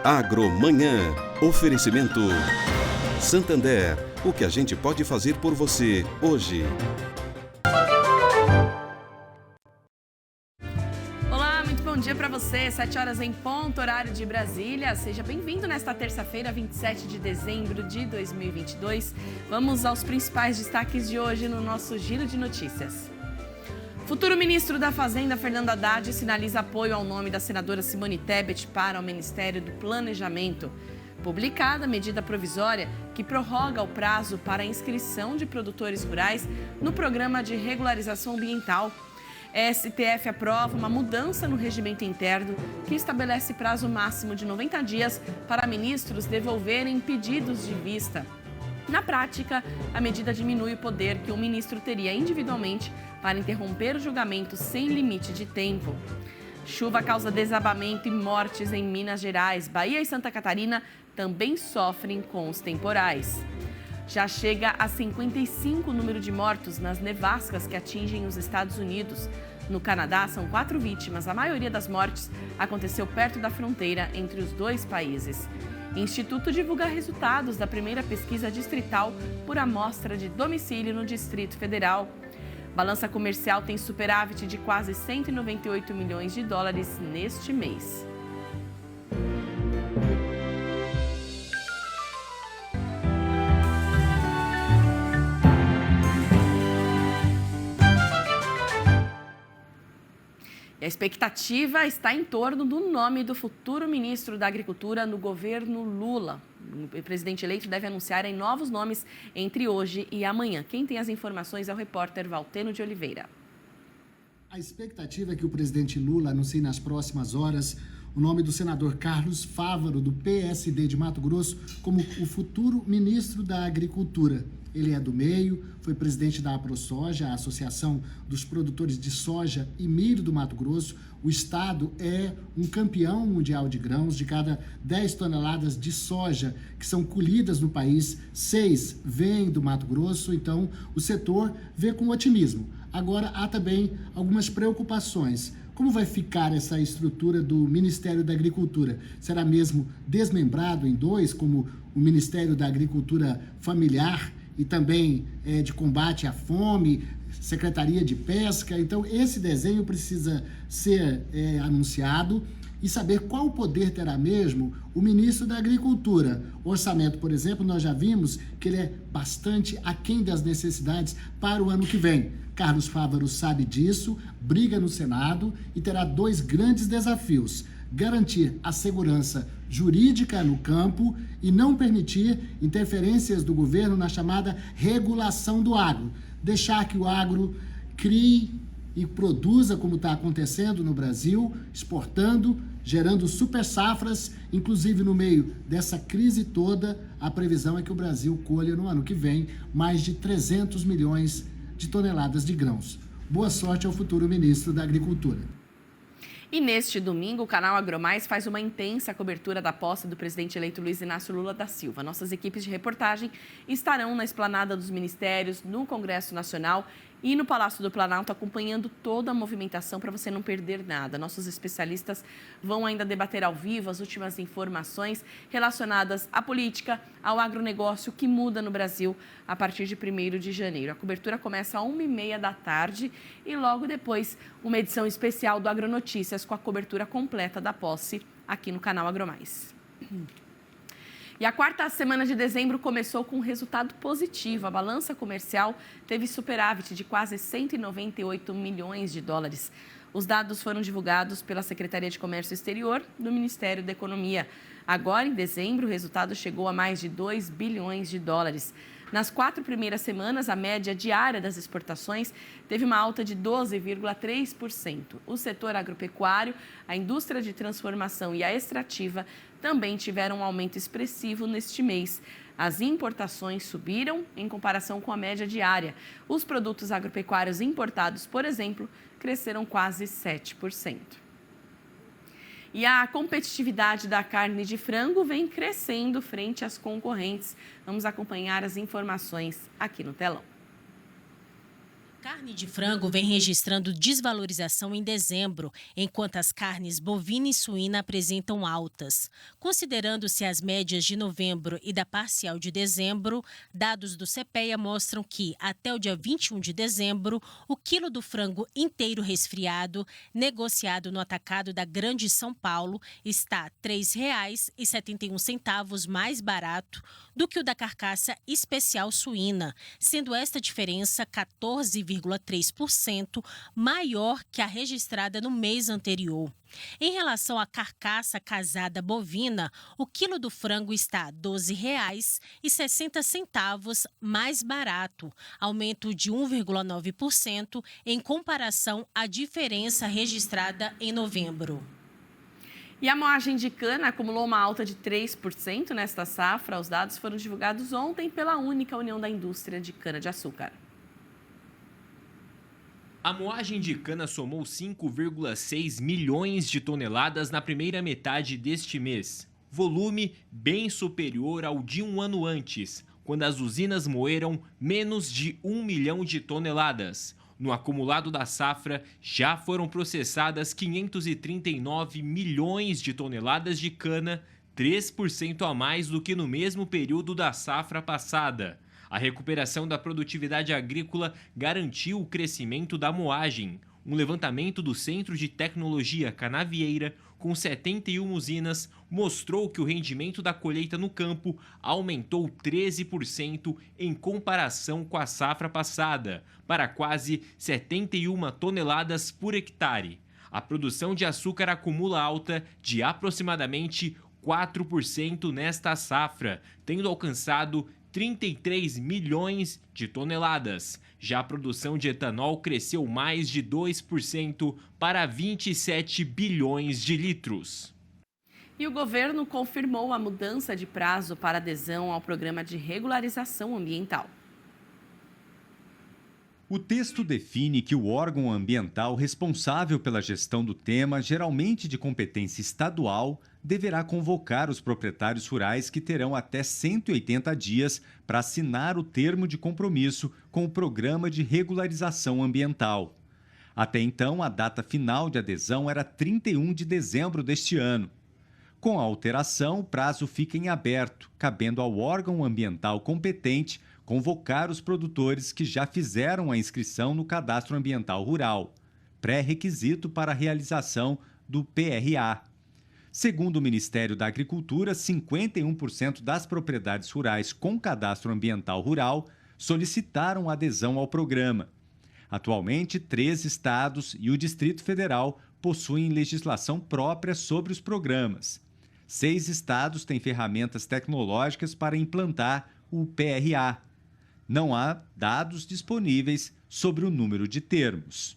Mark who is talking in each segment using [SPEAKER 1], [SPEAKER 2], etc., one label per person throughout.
[SPEAKER 1] Agromanhã. Oferecimento Santander. O que a gente pode fazer por você hoje?
[SPEAKER 2] Olá, muito bom dia para você. 7 horas em ponto, horário de Brasília. Seja bem-vindo nesta terça-feira, 27 de dezembro de 2022. Vamos aos principais destaques de hoje no nosso Giro de Notícias. Futuro ministro da Fazenda, Fernando Haddad, sinaliza apoio ao nome da senadora Simone Tebet para o Ministério do Planejamento. Publicada a medida provisória que prorroga o prazo para a inscrição de produtores rurais no Programa de Regularização Ambiental. STF aprova uma mudança no regimento interno que estabelece prazo máximo de 90 dias para ministros devolverem pedidos de vista. Na prática, a medida diminui o poder que o ministro teria individualmente para interromper o julgamento sem limite de tempo. Chuva causa desabamento e mortes em Minas Gerais. Bahia e Santa Catarina também sofrem com os temporais. Já chega a 55 o número de mortos nas nevascas que atingem os Estados Unidos. No Canadá, são 4 vítimas. A maioria das mortes aconteceu perto da fronteira entre os dois países. Instituto divulga resultados da primeira pesquisa distrital por amostra de domicílio no Distrito Federal. Balança comercial tem superávit de quase 198 milhões de dólares neste mês. E a expectativa está em torno do nome do futuro ministro da Agricultura no governo Lula. O presidente eleito deve anunciar em novos nomes entre hoje e amanhã. Quem tem as informações é o repórter Valteno de Oliveira.
[SPEAKER 3] A expectativa é que o presidente Lula anuncie nas próximas horas o nome do senador Carlos Fávaro, do PSD de Mato Grosso, como o futuro ministro da Agricultura. Ele é do meio, foi presidente da AproSoja, a Associação dos Produtores de Soja e Milho do Mato Grosso. O estado é um campeão mundial de grãos. De cada 10 toneladas de soja que são colhidas no país, 6 vêm do Mato Grosso, então o setor vê com otimismo. Agora, há também algumas preocupações. Como vai ficar essa estrutura do Ministério da Agricultura? Será mesmo desmembrado em dois, como o Ministério da Agricultura Familiar e também de combate à fome, Secretaria de Pesca? Então, esse desenho precisa ser anunciado e saber qual poder terá mesmo o ministro da Agricultura. O orçamento, por exemplo, nós já vimos que ele é bastante aquém das necessidades para o ano que vem. Carlos Fávaro sabe disso, briga no Senado e terá 2 grandes desafios: garantir a segurança jurídica no campo e não permitir interferências do governo na chamada regulação do agro. Deixar que o agro crie e produza, como está acontecendo no Brasil, exportando, gerando super safras, inclusive no meio dessa crise toda, a previsão é que o Brasil colha no ano que vem mais de 300 milhões de toneladas de grãos. Boa sorte ao futuro ministro da Agricultura.
[SPEAKER 2] E neste domingo, o canal AgroMais faz uma intensa cobertura da posse do presidente eleito Luiz Inácio Lula da Silva. Nossas equipes de reportagem estarão na esplanada dos ministérios, no Congresso Nacional e no Palácio do Planalto, acompanhando toda a movimentação para você não perder nada. Nossos especialistas vão ainda debater ao vivo as últimas informações relacionadas à política, ao agronegócio que muda no Brasil a partir de 1º de janeiro. A cobertura começa às 1h30 da tarde e logo depois uma edição especial do Agronotícias com a cobertura completa da posse aqui no canal AgroMais. E a 4ª semana de dezembro começou com um resultado positivo. A balança comercial teve superávit de quase 198 milhões de dólares. Os dados foram divulgados pela Secretaria de Comércio Exterior do Ministério da Economia. Agora, em dezembro, o resultado chegou a mais de 2 bilhões de dólares. Nas 4 primeiras semanas, a média diária das exportações teve uma alta de 12,3%. O setor agropecuário, a indústria de transformação e a extrativa também tiveram um aumento expressivo neste mês. As importações subiram em comparação com a média diária. Os produtos agropecuários importados, por exemplo, cresceram quase 7%. E a competitividade da carne de frango vem crescendo frente às concorrentes. Vamos acompanhar as informações aqui no telão.
[SPEAKER 4] carne de frango vem registrando desvalorização em dezembro, enquanto as carnes bovina e suína apresentam altas. Considerando-se as médias de novembro e da parcial de dezembro, dados do CPEA mostram que, até o dia 21 de dezembro, o quilo do frango inteiro resfriado, negociado no atacado da Grande São Paulo, está R$ 3,71 mais barato do que o da carcaça especial suína, sendo esta diferença 14,3% maior que a registrada no mês anterior. Em relação à carcaça casada bovina, o quilo do frango está R$ 12,60 mais barato, aumento de 1,9% em comparação à diferença registrada em novembro.
[SPEAKER 2] E a moagem de cana acumulou uma alta de 3% nesta safra. Os dados foram divulgados ontem pela única União da Indústria de Cana-de-Açúcar.
[SPEAKER 5] A moagem de cana somou 5,6 milhões de toneladas na primeira metade deste mês. Volume bem superior ao de um ano antes, quando as usinas moeram menos de 1 milhão de toneladas. No acumulado da safra, já foram processadas 539 milhões de toneladas de cana, 3% a mais do que no mesmo período da safra passada. A recuperação da produtividade agrícola garantiu o crescimento da moagem. Um levantamento do Centro de Tecnologia Canavieira, com 71 usinas, mostrou que o rendimento da colheita no campo aumentou 13% em comparação com a safra passada, para quase 71 toneladas por hectare. A produção de açúcar acumula alta de aproximadamente 4% nesta safra, tendo alcançado 33 milhões de toneladas. Já a produção de etanol cresceu mais de 2% para 27 bilhões de litros.
[SPEAKER 2] E o governo confirmou a mudança de prazo para adesão ao programa de regularização ambiental.
[SPEAKER 6] O texto define que o órgão ambiental responsável pela gestão do tema, geralmente de competência estadual, deverá convocar os proprietários rurais que terão até 180 dias para assinar o termo de compromisso com o Programa de Regularização Ambiental. Até então, a data final de adesão era 31 de dezembro deste ano. Com a alteração, o prazo fica em aberto, cabendo ao órgão ambiental competente convocar os produtores que já fizeram a inscrição no Cadastro Ambiental Rural, pré-requisito para a realização do PRA. Segundo o Ministério da Agricultura, 51% das propriedades rurais com cadastro ambiental rural solicitaram adesão ao programa. Atualmente, 13 estados e o Distrito Federal possuem legislação própria sobre os programas. 6 estados têm ferramentas tecnológicas para implantar o PRA. Não há dados disponíveis sobre o número de termos.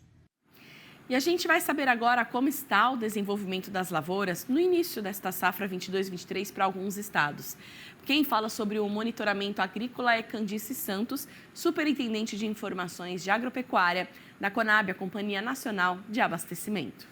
[SPEAKER 2] E a gente vai saber agora como está o desenvolvimento das lavouras no início desta safra 22-23 para alguns estados. Quem fala sobre o monitoramento agrícola é Candice Santos, superintendente de informações de agropecuária da Conab, a Companhia Nacional de Abastecimento.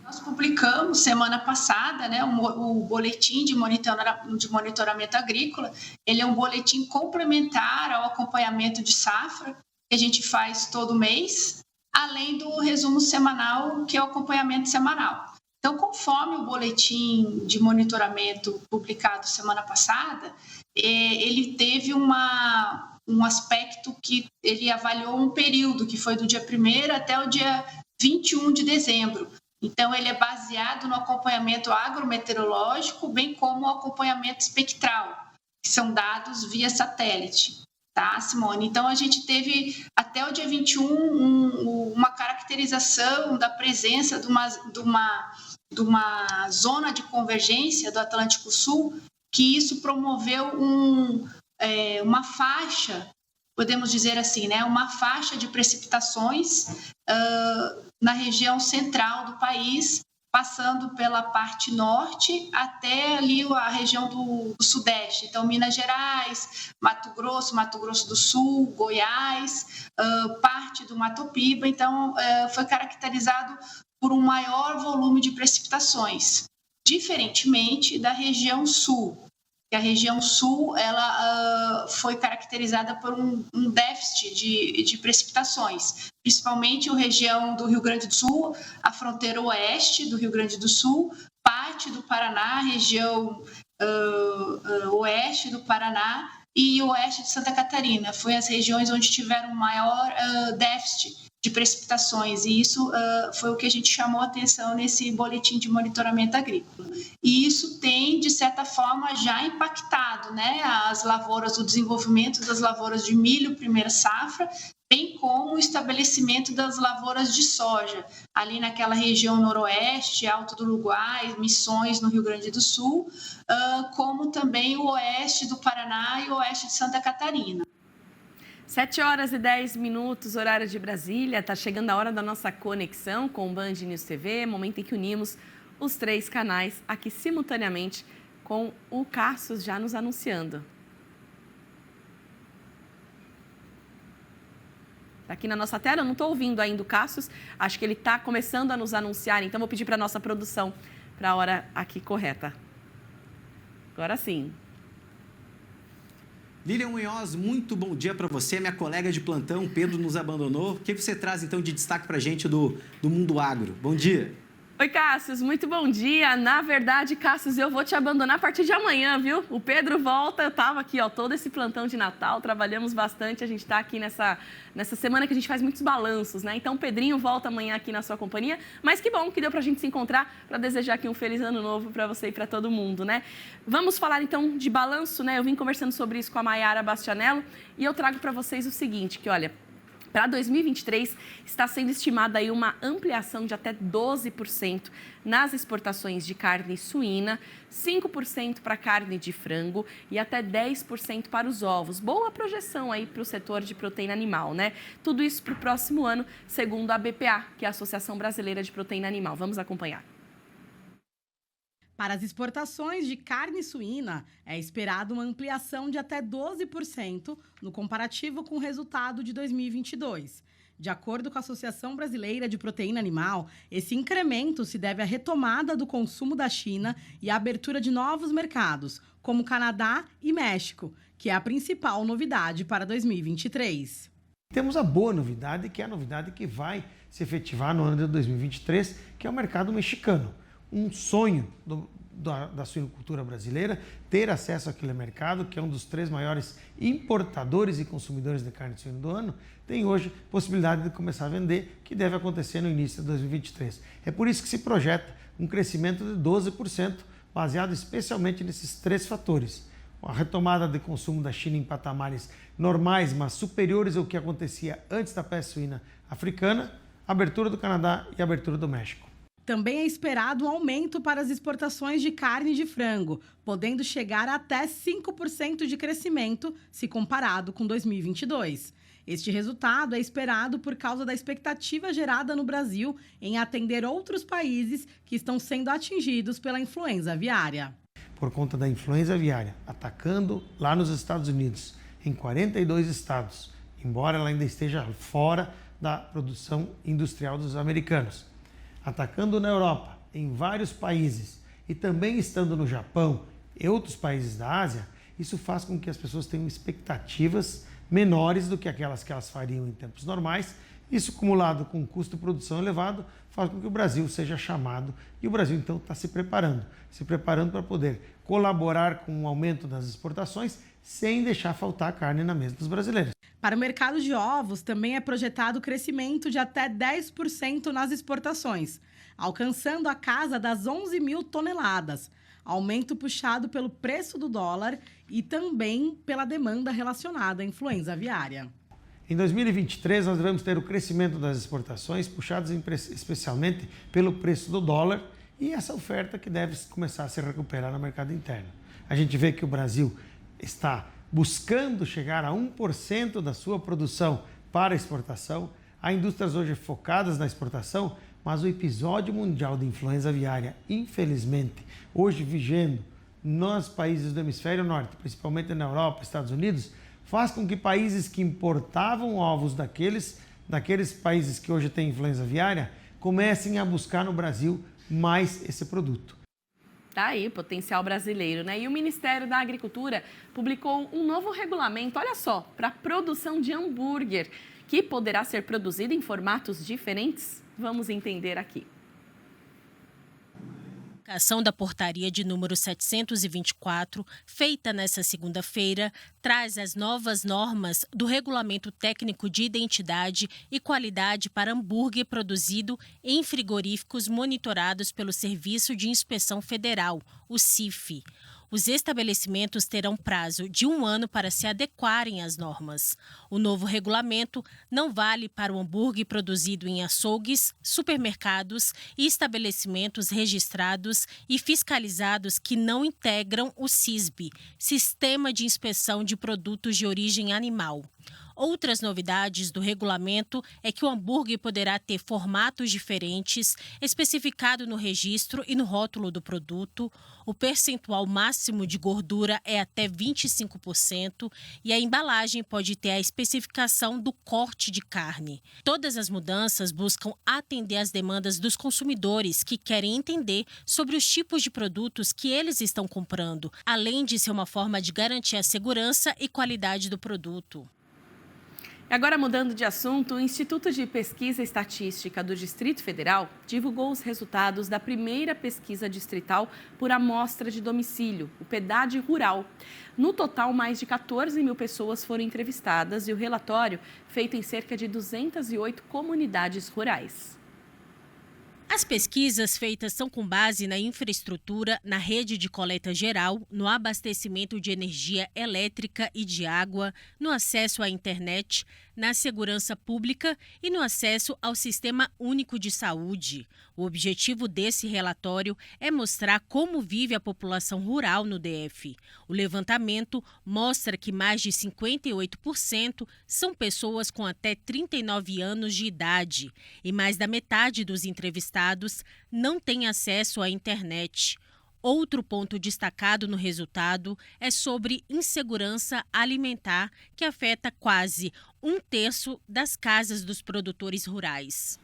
[SPEAKER 7] Nós publicamos semana passada, o boletim de monitoramento agrícola. Ele é um boletim complementar ao acompanhamento de safra que a gente faz todo mês, além do resumo semanal, que é o acompanhamento semanal. Então, conforme o boletim de monitoramento publicado semana passada, ele teve um aspecto que ele avaliou um período, que foi do dia 1º até o dia 21 de dezembro. Então, ele é baseado no acompanhamento agrometeorológico, bem como o acompanhamento espectral, que são dados via satélite. Tá, Simone? Então, a gente teve até o dia 21 uma caracterização da presença de uma zona de convergência do Atlântico Sul, que isso promoveu uma faixa, podemos dizer assim, uma faixa de precipitações na região central do país, passando pela parte norte até ali a região do sudeste. Então, Minas Gerais, Mato Grosso do Sul, Goiás, parte do Mato Piba. Então, foi caracterizado por um maior volume de precipitações, diferentemente da região sul. que a região sul ela foi caracterizada por um déficit de precipitações, principalmente a região do Rio Grande do Sul, a fronteira oeste do Rio Grande do Sul, parte do Paraná, região oeste do Paraná e oeste de Santa Catarina. Foi as regiões onde tiveram maior déficit de precipitações, e isso foi o que a gente chamou a atenção nesse boletim de monitoramento agrícola. E isso tem, de certa forma, já impactado, né, as lavouras, o desenvolvimento das lavouras de milho, primeira safra, bem como o estabelecimento das lavouras de soja, ali naquela região noroeste, Alto do Uruguai, Missões, no Rio Grande do Sul, como também o oeste do Paraná e o oeste de Santa Catarina.
[SPEAKER 2] 7h10, horário de Brasília. Está chegando a hora da nossa conexão com o Band News TV, momento em que unimos os 3 canais aqui simultaneamente com o Cassius já nos anunciando. Está aqui na nossa tela, eu não estou ouvindo ainda o Cassius, acho que ele está começando a nos anunciar, então vou pedir para a nossa produção para a hora aqui correta. Agora sim.
[SPEAKER 8] Lilian Munhoz, muito bom dia para você, minha colega de plantão, Pedro nos abandonou. O que você traz, então, de destaque para a gente do mundo agro? Bom dia.
[SPEAKER 2] Oi, Cassius, muito bom dia. Na verdade, Cassius, eu vou te abandonar a partir de amanhã, viu? O Pedro volta, eu estava aqui, todo esse plantão de Natal, trabalhamos bastante, a gente está aqui nessa semana que a gente faz muitos balanços, né? Então, o Pedrinho volta amanhã aqui na sua companhia, mas que bom que deu para a gente se encontrar para desejar aqui um feliz ano novo para você e para todo mundo, né? Vamos falar, então, de balanço, né? Eu vim conversando sobre isso com a Mayara Bastianello e eu trago para vocês o seguinte, que olha, para 2023, está sendo estimada aí uma ampliação de até 12% nas exportações de carne suína, 5% para carne de frango e até 10% para os ovos. Boa projeção aí para o setor de proteína animal, né? Tudo isso para o próximo ano, segundo a BPA, que é a Associação Brasileira de Proteína Animal. Vamos acompanhar.
[SPEAKER 9] Para as exportações de carne suína, é esperado uma ampliação de até 12% no comparativo com o resultado de 2022. De acordo com a Associação Brasileira de Proteína Animal, esse incremento se deve à retomada do consumo da China e à abertura de novos mercados, como Canadá e México, que é a principal novidade para 2023.
[SPEAKER 10] Temos a boa novidade, que é a novidade que vai se efetivar no ano de 2023, que é o mercado mexicano. Um sonho da suinocultura brasileira, ter acesso àquele mercado, que é um dos 3 maiores importadores e consumidores de carne de suíno do ano, tem hoje possibilidade de começar a vender, que deve acontecer no início de 2023. É por isso que se projeta um crescimento de 12%, baseado especialmente nesses 3 fatores. A retomada de consumo da China em patamares normais, mas superiores ao que acontecia antes da peste suína africana, a abertura do Canadá e a abertura do México.
[SPEAKER 9] Também é esperado um aumento para as exportações de carne de frango, podendo chegar a até 5% de crescimento se comparado com 2022. Este resultado é esperado por causa da expectativa gerada no Brasil em atender outros países que estão sendo atingidos pela influenza aviária.
[SPEAKER 10] Por conta da influenza aviária atacando lá nos Estados Unidos, em 42 estados, embora ela ainda esteja fora da produção industrial dos americanos. Atacando na Europa, em vários países, e também estando no Japão e outros países da Ásia, isso faz com que as pessoas tenham expectativas menores do que aquelas que elas fariam em tempos normais. Isso, acumulado com um custo de produção elevado, faz com que o Brasil seja chamado, e o Brasil, então, está se preparando para poder colaborar com o aumento das exportações, sem deixar faltar carne na mesa dos brasileiros.
[SPEAKER 9] Para o mercado de ovos, também é projetado crescimento de até 10% nas exportações, alcançando a casa das 11 mil toneladas. Aumento puxado pelo preço do dólar e também pela demanda relacionada à influenza aviária.
[SPEAKER 10] Em 2023, nós devemos ter o crescimento das exportações, puxados especialmente pelo preço do dólar e essa oferta que deve começar a se recuperar no mercado interno. A gente vê que o Brasil está buscando chegar a 1% da sua produção para exportação. Há indústrias hoje focadas na exportação, mas o episódio mundial de influenza aviária, infelizmente, hoje vigendo nos países do hemisfério norte, principalmente na Europa, Estados Unidos, faz com que países que importavam ovos daqueles países que hoje têm influenza aviária comecem a buscar no Brasil mais esse produto.
[SPEAKER 2] Tá aí, potencial brasileiro, né? E o Ministério da Agricultura publicou um novo regulamento, olha só, para a produção de hambúrguer, que poderá ser produzido em formatos diferentes. Vamos entender aqui.
[SPEAKER 4] A ação da portaria de número 724, feita nesta segunda-feira, traz as novas normas do Regulamento Técnico de Identidade e Qualidade para hambúrguer produzido em frigoríficos monitorados pelo Serviço de Inspeção Federal, o CIF. Os estabelecimentos terão prazo de 1 ano para se adequarem às normas. O novo regulamento não vale para o hambúrguer produzido em açougues, supermercados e estabelecimentos registrados e fiscalizados que não integram o SISB, Sistema de Inspeção de Produtos de Origem Animal. Outras novidades do regulamento é que o hambúrguer poderá ter formatos diferentes, especificado no registro e no rótulo do produto. O percentual máximo de gordura é até 25% e a embalagem pode ter a especificação do corte de carne. Todas as mudanças buscam atender às demandas dos consumidores que querem entender sobre os tipos de produtos que eles estão comprando, além de ser uma forma de garantir a segurança e qualidade do produto.
[SPEAKER 2] Agora, mudando de assunto, o Instituto de Pesquisa Estatística do Distrito Federal divulgou os resultados da primeira pesquisa distrital por amostra de domicílio, o PEDAD Rural. No total, mais de 14 mil pessoas foram entrevistadas e o relatório feito em cerca de 208 comunidades rurais.
[SPEAKER 4] As pesquisas feitas são com base na infraestrutura, na rede de coleta geral, no abastecimento de energia elétrica e de água, no acesso à internet, na segurança pública e no acesso ao Sistema Único de Saúde. O objetivo desse relatório é mostrar como vive a população rural no DF. O levantamento mostra que mais de 58% são pessoas com até 39 anos de idade e mais da metade dos entrevistados não têm acesso à internet. Outro ponto destacado no resultado é sobre insegurança alimentar, que afeta quase 1/3 das casas dos produtores rurais.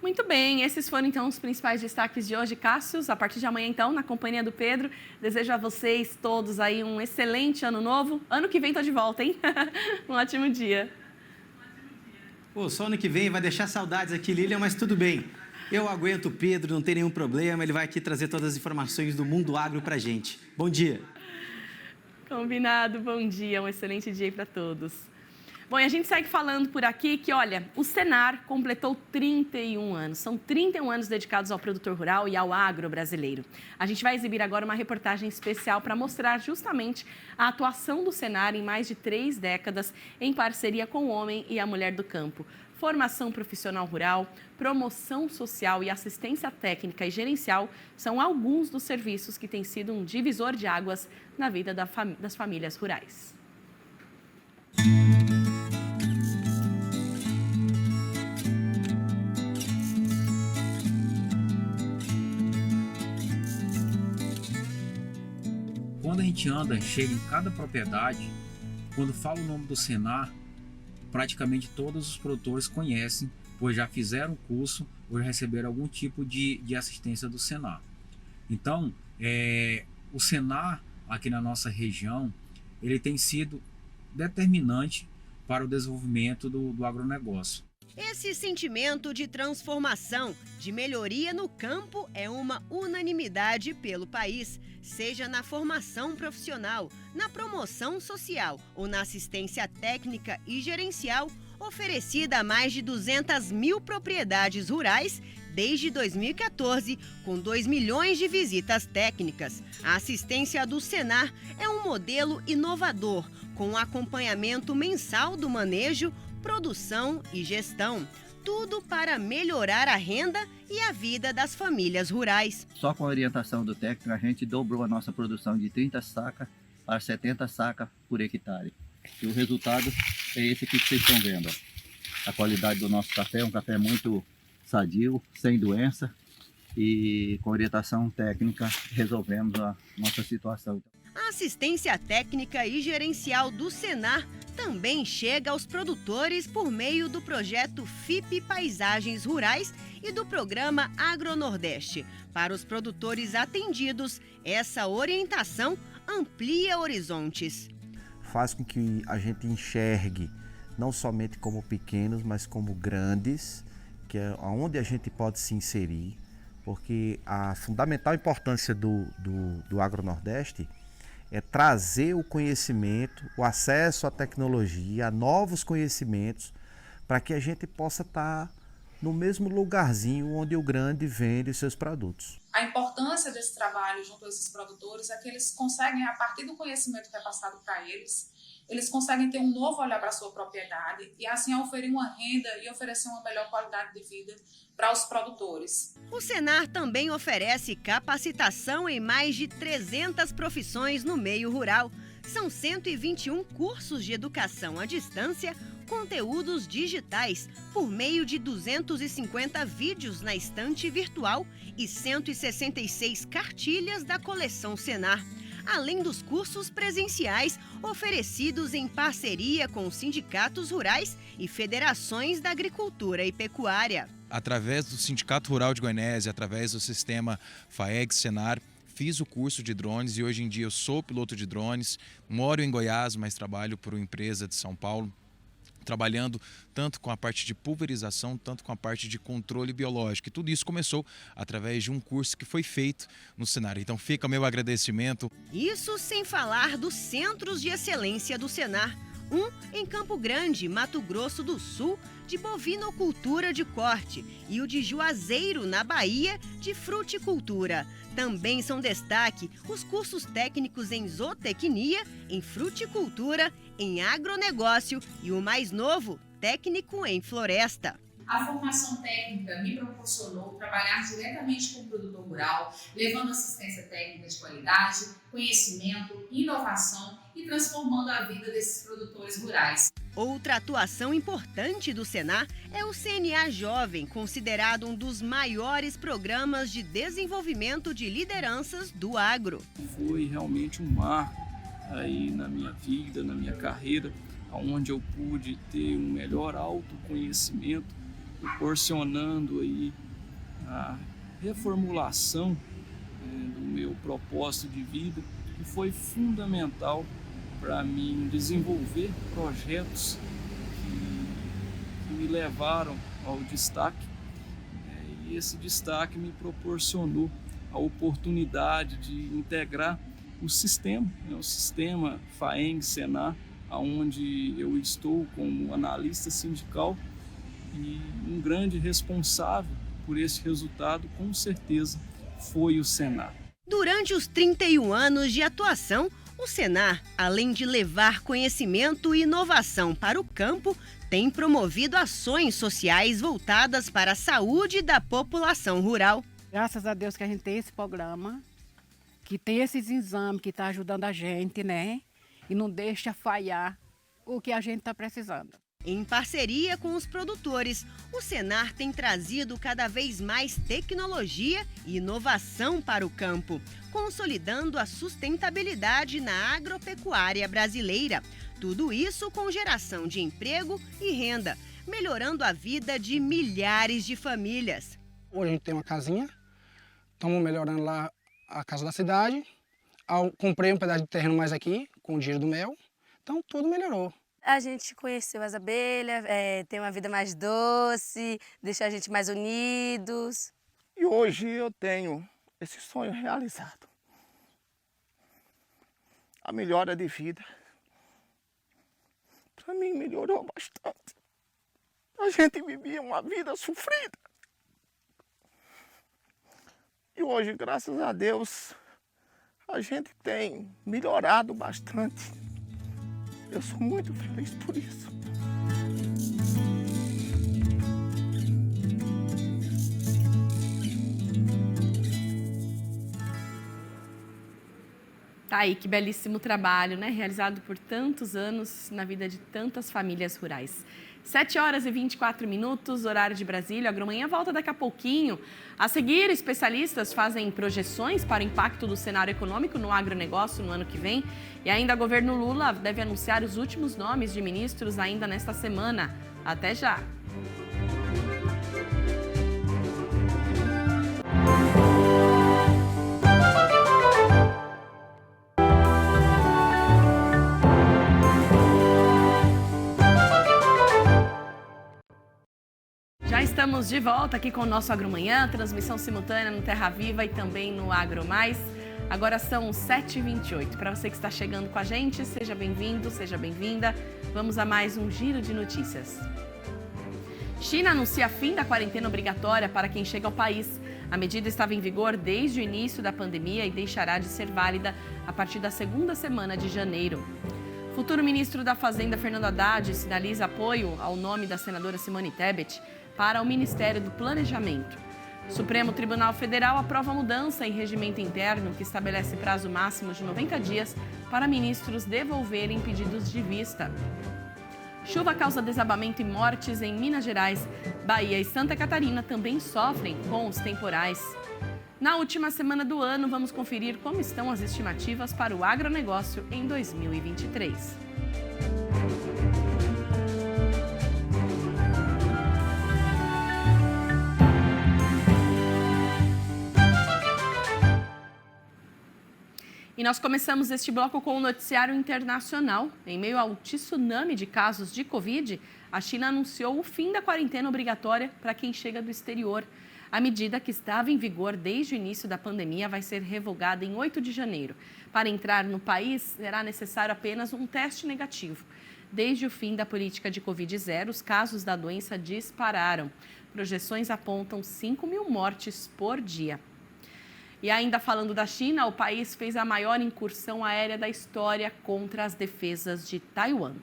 [SPEAKER 2] Muito bem, esses foram então os principais destaques de hoje, Cássius. A partir de amanhã, então, na companhia do Pedro, desejo a vocês todos aí um excelente ano novo. Ano que vem tô de volta, hein? Um ótimo dia.
[SPEAKER 8] Pô, só ano que vem vai deixar saudades aqui, Lilian, mas tudo bem. Eu aguento o Pedro, não tem nenhum problema. Ele vai aqui trazer todas as informações do mundo agro pra gente. Bom dia.
[SPEAKER 2] Combinado, bom dia. Um excelente dia para todos. Bom, e a gente segue falando por aqui que, olha, o Senar completou 31 anos. São 31 anos dedicados ao produtor rural e ao agro brasileiro. A gente vai exibir agora uma reportagem especial para mostrar justamente a atuação do Senar em mais de 3 décadas em parceria com o homem e a mulher do campo. Formação profissional rural, promoção social e assistência técnica e gerencial são alguns dos serviços que têm sido um divisor de águas na vida das famílias rurais.
[SPEAKER 11] Quando a gente anda, chega em cada propriedade, quando fala o nome do Senar, praticamente todos os produtores conhecem, pois já fizeram o curso ou já receberam algum tipo de assistência do Senar. Então, o Senar aqui na nossa região, ele tem sido determinante para o desenvolvimento do agronegócio.
[SPEAKER 12] Esse sentimento de transformação, de melhoria no campo é uma unanimidade pelo país, seja na formação profissional, na promoção social ou na assistência técnica e gerencial, oferecida a mais de 200 mil propriedades rurais desde 2014, com 2 milhões de visitas técnicas. A assistência do Senar é um modelo inovador, com acompanhamento mensal do manejo, produção e gestão, tudo para melhorar a renda e a vida das famílias rurais.
[SPEAKER 13] Só com a orientação do técnico, a gente dobrou a nossa produção de 30 sacas para 70 sacas por hectare. E o resultado é esse aqui que vocês estão vendo. A qualidade do nosso café é um café muito sadio, sem doença, e com orientação técnica resolvemos a nossa situação.
[SPEAKER 12] A assistência técnica e gerencial do Senar também chega aos produtores por meio do projeto FIP Paisagens Rurais e do programa AgroNordeste. Para os produtores atendidos, essa orientação amplia horizontes.
[SPEAKER 14] Faz com que a gente enxergue não somente como pequenos, mas como grandes, que é onde a gente pode se inserir, porque a fundamental importância do AgroNordeste é trazer o conhecimento, o acesso à tecnologia, a novos conhecimentos, para que a gente possa estar no mesmo lugarzinho onde o grande vende os seus produtos.
[SPEAKER 15] A importância desse trabalho junto a esses produtores é que eles conseguem, a partir do conhecimento que é passado para eles conseguem ter um novo olhar para a sua propriedade e assim oferecer uma renda e oferecer uma melhor qualidade de vida para os produtores.
[SPEAKER 12] O Senar também oferece capacitação em mais de 300 profissões no meio rural. São 121 cursos de educação à distância, conteúdos digitais, por meio de 250 vídeos na estante virtual e 166 cartilhas da coleção Senar. Além dos cursos presenciais oferecidos em parceria com sindicatos rurais e federações da agricultura e pecuária.
[SPEAKER 16] Através do Sindicato Rural de Goianésia, através do sistema FAEG-Senar, fiz o curso de drones e hoje em dia eu sou piloto de drones, moro em Goiás, mas trabalho por uma empresa de São Paulo, trabalhando tanto com a parte de pulverização, tanto com a parte de controle biológico. E tudo isso começou através de um curso que foi feito no Senar. Então fica o meu agradecimento.
[SPEAKER 12] Isso sem falar dos centros de excelência do Senar. Um em Campo Grande, Mato Grosso do Sul, de bovinocultura de corte, e o de Juazeiro, na Bahia, de fruticultura. Também são destaque os cursos técnicos em zootecnia, em fruticultura, em agronegócio e o mais novo, técnico em floresta.
[SPEAKER 15] A formação técnica me proporcionou trabalhar diretamente com o produtor rural, levando assistência técnica de qualidade, conhecimento, inovação e transformando a vida desses produtores rurais.
[SPEAKER 12] Outra atuação importante do Senar é o CNA Jovem, considerado um dos maiores programas de desenvolvimento de lideranças do agro.
[SPEAKER 17] Foi realmente um marco aí na minha vida, na minha carreira, onde eu pude ter um melhor autoconhecimento, proporcionando aí a reformulação do meu propósito de vida, que foi fundamental para mim desenvolver projetos que me levaram ao destaque, e esse destaque me proporcionou a oportunidade de integrar o sistema FAEG-Senar, onde eu estou como analista sindical e um grande responsável por esse resultado, com certeza, foi o Senar.
[SPEAKER 12] Durante os 31 anos de atuação, o Senar, além de levar conhecimento e inovação para o campo, tem promovido ações sociais voltadas para a saúde da população rural.
[SPEAKER 18] Graças a Deus que a gente tem esse programa, que tem esses exames que está ajudando a gente, né? E não deixa falhar o que a gente está precisando.
[SPEAKER 12] Em parceria com os produtores, o Senar tem trazido cada vez mais tecnologia e inovação para o campo, consolidando a sustentabilidade na agropecuária brasileira. Tudo isso com geração de emprego e renda, melhorando a vida de milhares de famílias.
[SPEAKER 19] Hoje a gente tem uma casinha, estamos melhorando lá a casa da cidade. Comprei um pedaço de terreno mais aqui, com o dinheiro do mel, então tudo melhorou.
[SPEAKER 20] A gente conheceu as abelhas, tem uma vida mais doce, deixa a gente mais unidos.
[SPEAKER 21] E hoje eu tenho esse sonho realizado. A melhora de vida, para mim, melhorou bastante. A gente vivia uma vida sofrida. E hoje, graças a Deus, a gente tem melhorado bastante. Eu sou muito feliz por isso.
[SPEAKER 2] Tá aí, que belíssimo trabalho, né? Realizado por tantos anos na vida de tantas famílias rurais. 7h24, horário de Brasília. A Agromanhã volta daqui a pouquinho. A seguir, especialistas fazem projeções para o impacto do cenário econômico no agronegócio no ano que vem. E ainda o governo Lula deve anunciar os últimos nomes de ministros ainda nesta semana. Até já! Estamos de volta aqui com o nosso Agromanhã, transmissão simultânea no Terra Viva e também no Agro Mais. Agora são 7h28. Para você que está chegando com a gente, seja bem-vindo, seja bem-vinda. Vamos a mais um giro de notícias. China anuncia fim da quarentena obrigatória para quem chega ao país. A medida estava em vigor desde o início da pandemia e deixará de ser válida a partir da segunda semana de janeiro. Futuro ministro da Fazenda, Fernando Haddad, sinaliza apoio ao nome da senadora Simone Tebet para o Ministério do Planejamento. O Supremo Tribunal Federal aprova mudança em regimento interno que estabelece prazo máximo de 90 dias para ministros devolverem pedidos de vista. Chuva causa desabamento e mortes em Minas Gerais. Bahia e Santa Catarina também sofrem com os temporais. Na última semana do ano, vamos conferir como estão as estimativas para o agronegócio em 2023. E nós começamos este bloco com o noticiário internacional. Em meio ao tsunami de casos de Covid, a China anunciou o fim da quarentena obrigatória para quem chega do exterior. A medida, que estava em vigor desde o início da pandemia, vai ser revogada em 8 de janeiro. Para entrar no país, será necessário apenas um teste negativo. Desde o fim da política de Covid-0, os casos da doença dispararam. Projeções apontam 5.000 mortes por dia. E ainda falando da China, o país fez a maior incursão aérea da história contra as defesas de Taiwan.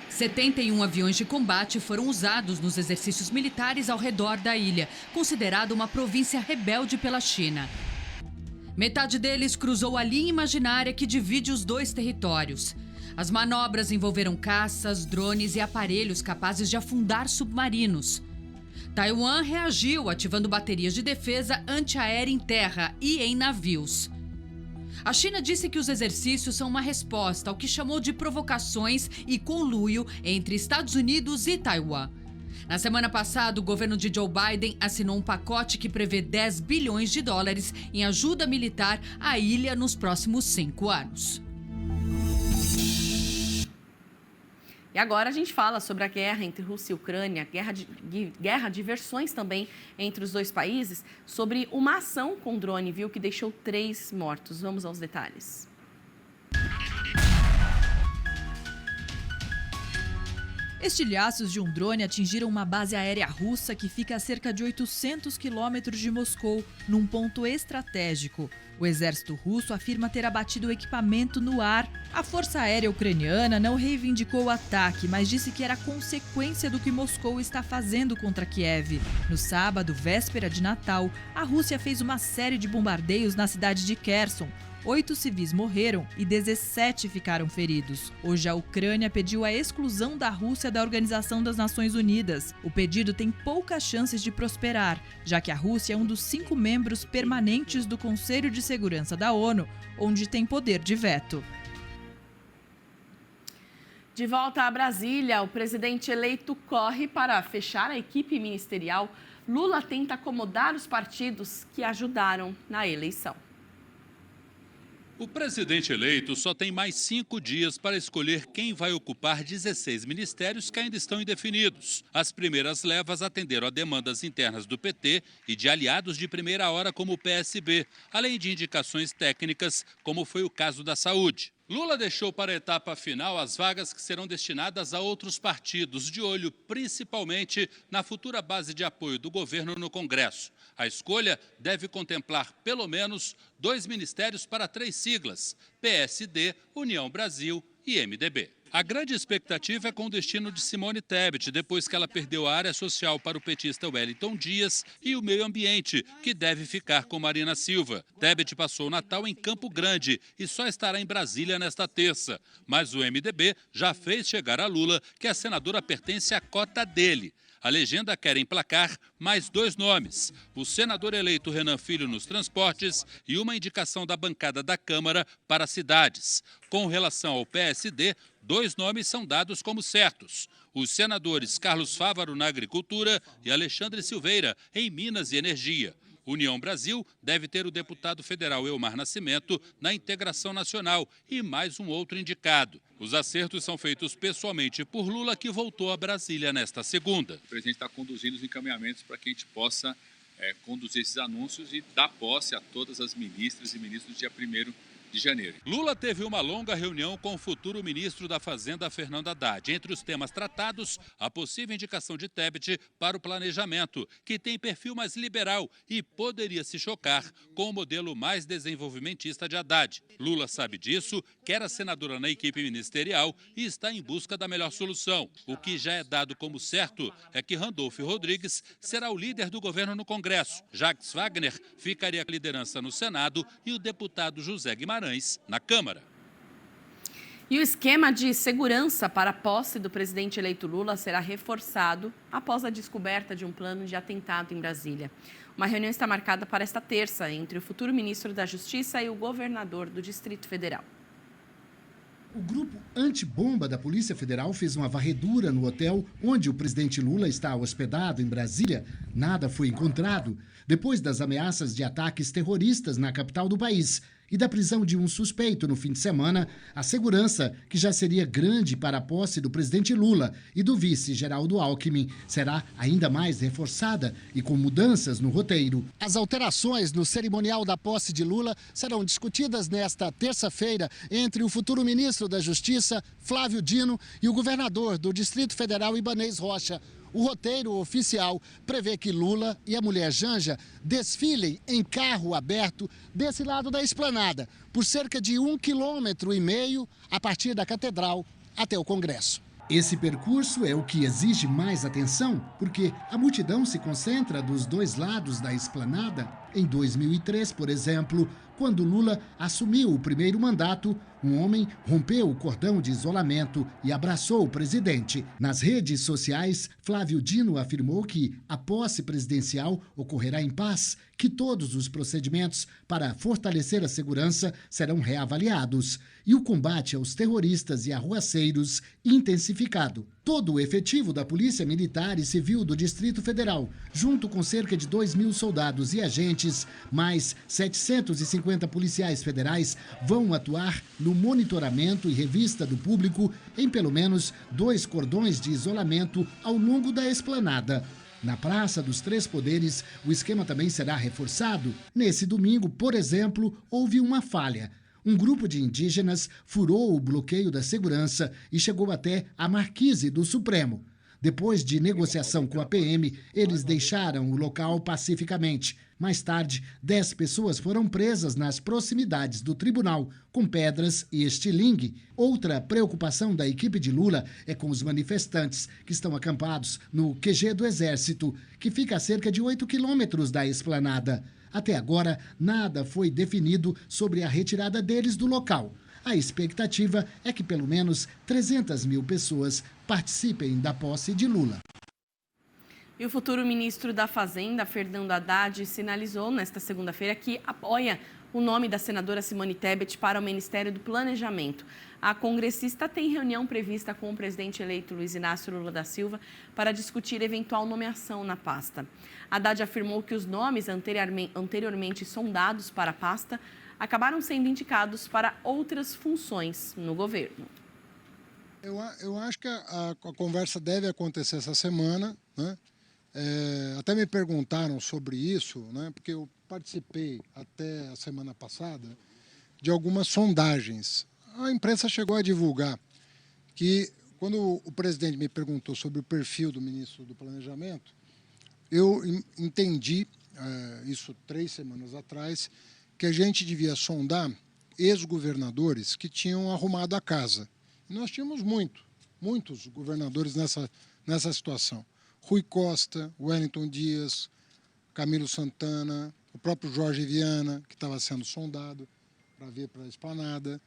[SPEAKER 1] 71 aviões de combate foram usados nos exercícios militares ao redor da ilha, considerada uma província rebelde pela China. Metade deles cruzou a linha imaginária que divide os dois territórios. As manobras envolveram caças, drones e aparelhos capazes de afundar submarinos. Taiwan reagiu ativando baterias de defesa antiaérea em terra e em navios. A China disse que os exercícios são uma resposta ao que chamou de provocações e conluio entre Estados Unidos e Taiwan. Na semana passada, o governo de Joe Biden assinou um pacote que prevê 10 bilhões de dólares em ajuda militar à ilha nos próximos 5 anos.
[SPEAKER 2] E agora a gente fala sobre a guerra entre Rússia e Ucrânia, guerra de versões também entre os dois países, sobre uma ação com drone, viu, que deixou 3 mortos. Vamos aos detalhes.
[SPEAKER 22] Estilhaços de um drone atingiram uma base aérea russa que fica a cerca de 800 quilômetros de Moscou, num ponto estratégico. O exército russo afirma ter abatido o equipamento no ar. A Força Aérea Ucraniana não reivindicou o ataque, mas disse que era consequência do que Moscou está fazendo contra Kiev. No sábado, véspera de Natal, a Rússia fez uma série de bombardeios na cidade de Kherson. 8 civis morreram e 17 ficaram feridos. Hoje, a Ucrânia pediu a exclusão da Rússia da Organização das Nações Unidas. O pedido tem poucas chances de prosperar, já que a Rússia é um dos 5 membros permanentes do Conselho de Segurança da ONU, onde tem poder de veto.
[SPEAKER 2] De volta a Brasília, o presidente eleito corre para fechar a equipe ministerial. Lula tenta acomodar os partidos que ajudaram na eleição.
[SPEAKER 23] O presidente eleito só tem mais 5 dias para escolher quem vai ocupar 16 ministérios que ainda estão indefinidos. As primeiras levas atenderam a demandas internas do PT e de aliados de primeira hora como o PSB, além de indicações técnicas, como foi o caso da saúde. Lula deixou para a etapa final as vagas que serão destinadas a outros partidos, de olho principalmente na futura base de apoio do governo no Congresso. A escolha deve contemplar pelo menos 2 ministérios para 3 siglas: PSD, União Brasil e MDB. A grande expectativa é com o destino de Simone Tebet, depois que ela perdeu a área social para o petista Wellington Dias e o meio ambiente, que deve ficar com Marina Silva. Tebet passou o Natal em Campo Grande e só estará em Brasília nesta terça. Mas o MDB já fez chegar a Lula que a senadora pertence à cota dele. A legenda quer emplacar mais 2 nomes: o senador eleito Renan Filho nos transportes e uma indicação da bancada da Câmara para cidades. Com relação ao PSD, 2 nomes são dados como certos: os senadores Carlos Fávaro na Agricultura e Alexandre Silveira em Minas e Energia. União Brasil deve ter o deputado federal Elmar Nascimento na integração nacional e mais um outro indicado. Os acertos são feitos pessoalmente por Lula, que voltou a Brasília nesta segunda.
[SPEAKER 3] O presidente está conduzindo os encaminhamentos para que a gente possa conduzir esses anúncios e dar posse a todas as ministras e ministros no dia 1º de janeiro.
[SPEAKER 23] Lula teve uma longa reunião com o futuro ministro da Fazenda, Fernando Haddad. Entre os temas tratados, a possível indicação de Tebet para o planejamento, que tem perfil mais liberal e poderia se chocar com o modelo mais desenvolvimentista de Haddad. Lula sabe disso, quer a senadora na equipe ministerial e está em busca da melhor solução. O que já é dado como certo é que Randolfo Rodrigues será o líder do governo no Congresso. Jacques Wagner ficaria com a liderança no Senado e o deputado José Guimarães na Câmara.
[SPEAKER 2] E o esquema de segurança para a posse do presidente eleito Lula será reforçado após a descoberta de um plano de atentado em Brasília. Uma reunião está marcada para esta terça entre o futuro ministro da Justiça e o governador do Distrito Federal.
[SPEAKER 5] O grupo antibomba da Polícia Federal fez uma varredura no hotel onde o presidente Lula está hospedado em Brasília. Nada foi encontrado depois das ameaças de ataques terroristas na capital do país e da prisão de um suspeito no fim de semana. A segurança, que já seria grande para a posse do presidente Lula e do vice Geraldo Alckmin, será ainda mais reforçada e com mudanças no roteiro. As alterações no cerimonial da posse de Lula serão discutidas nesta terça-feira entre o futuro ministro da Justiça, Flávio Dino, e o governador do Distrito Federal, Ibanez Rocha. O roteiro oficial prevê que Lula e a mulher Janja desfilem em carro aberto desse lado da esplanada, por cerca de 1,5 km a partir da Catedral até o Congresso. Esse percurso é o que exige mais atenção, porque a multidão se concentra dos dois lados da esplanada. Em 2003, por exemplo, quando Lula assumiu o primeiro mandato, um homem rompeu o cordão de isolamento e abraçou o presidente. Nas redes sociais, Flávio Dino afirmou que a posse presidencial ocorrerá em paz, que todos os procedimentos para fortalecer a segurança serão reavaliados e o combate aos terroristas e arruaceiros intensificado. Todo o efetivo da Polícia Militar e Civil do Distrito Federal, junto com cerca de 2.000 soldados e agentes, mais 750 policiais federais, vão atuar no monitoramento e revista do público em pelo menos 2 cordões de isolamento ao longo da esplanada. Na Praça dos Três Poderes, o esquema também será reforçado. Nesse domingo, por exemplo, houve uma falha. Um grupo de indígenas furou o bloqueio da segurança e chegou até a Marquise do Supremo. Depois de negociação com a PM, eles deixaram o local pacificamente. Mais tarde, 10 pessoas foram presas nas proximidades do tribunal, com pedras e estilingue. Outra preocupação da equipe de Lula é com os manifestantes que estão acampados no QG do Exército, que fica a cerca de 8 quilômetros da esplanada. Até agora, nada foi definido sobre a retirada deles do local. A expectativa é que pelo menos 300 mil pessoas participem da posse de Lula.
[SPEAKER 2] E o futuro ministro da Fazenda, Fernando Haddad, sinalizou nesta segunda-feira que apoia o nome da senadora Simone Tebet para o Ministério do Planejamento. A congressista tem reunião prevista com o presidente eleito Luiz Inácio Lula da Silva para discutir eventual nomeação na pasta. Haddad afirmou que os nomes anteriormente sondados para a pasta acabaram sendo indicados para outras funções no governo.
[SPEAKER 6] Eu acho que a conversa deve acontecer essa semana, né? Até me perguntaram sobre isso, né? Porque eu participei até a semana passada de algumas sondagens. A imprensa chegou a divulgar que, quando o presidente me perguntou sobre o perfil do ministro do Planejamento, eu entendi, isso 3 semanas atrás, que a gente devia sondar ex-governadores que tinham arrumado a casa. E nós tínhamos muitos governadores nessa situação. Rui Costa, Wellington Dias, Camilo Santana, o próprio Jorge Viana, que estava sendo sondado para vir para a esplanada,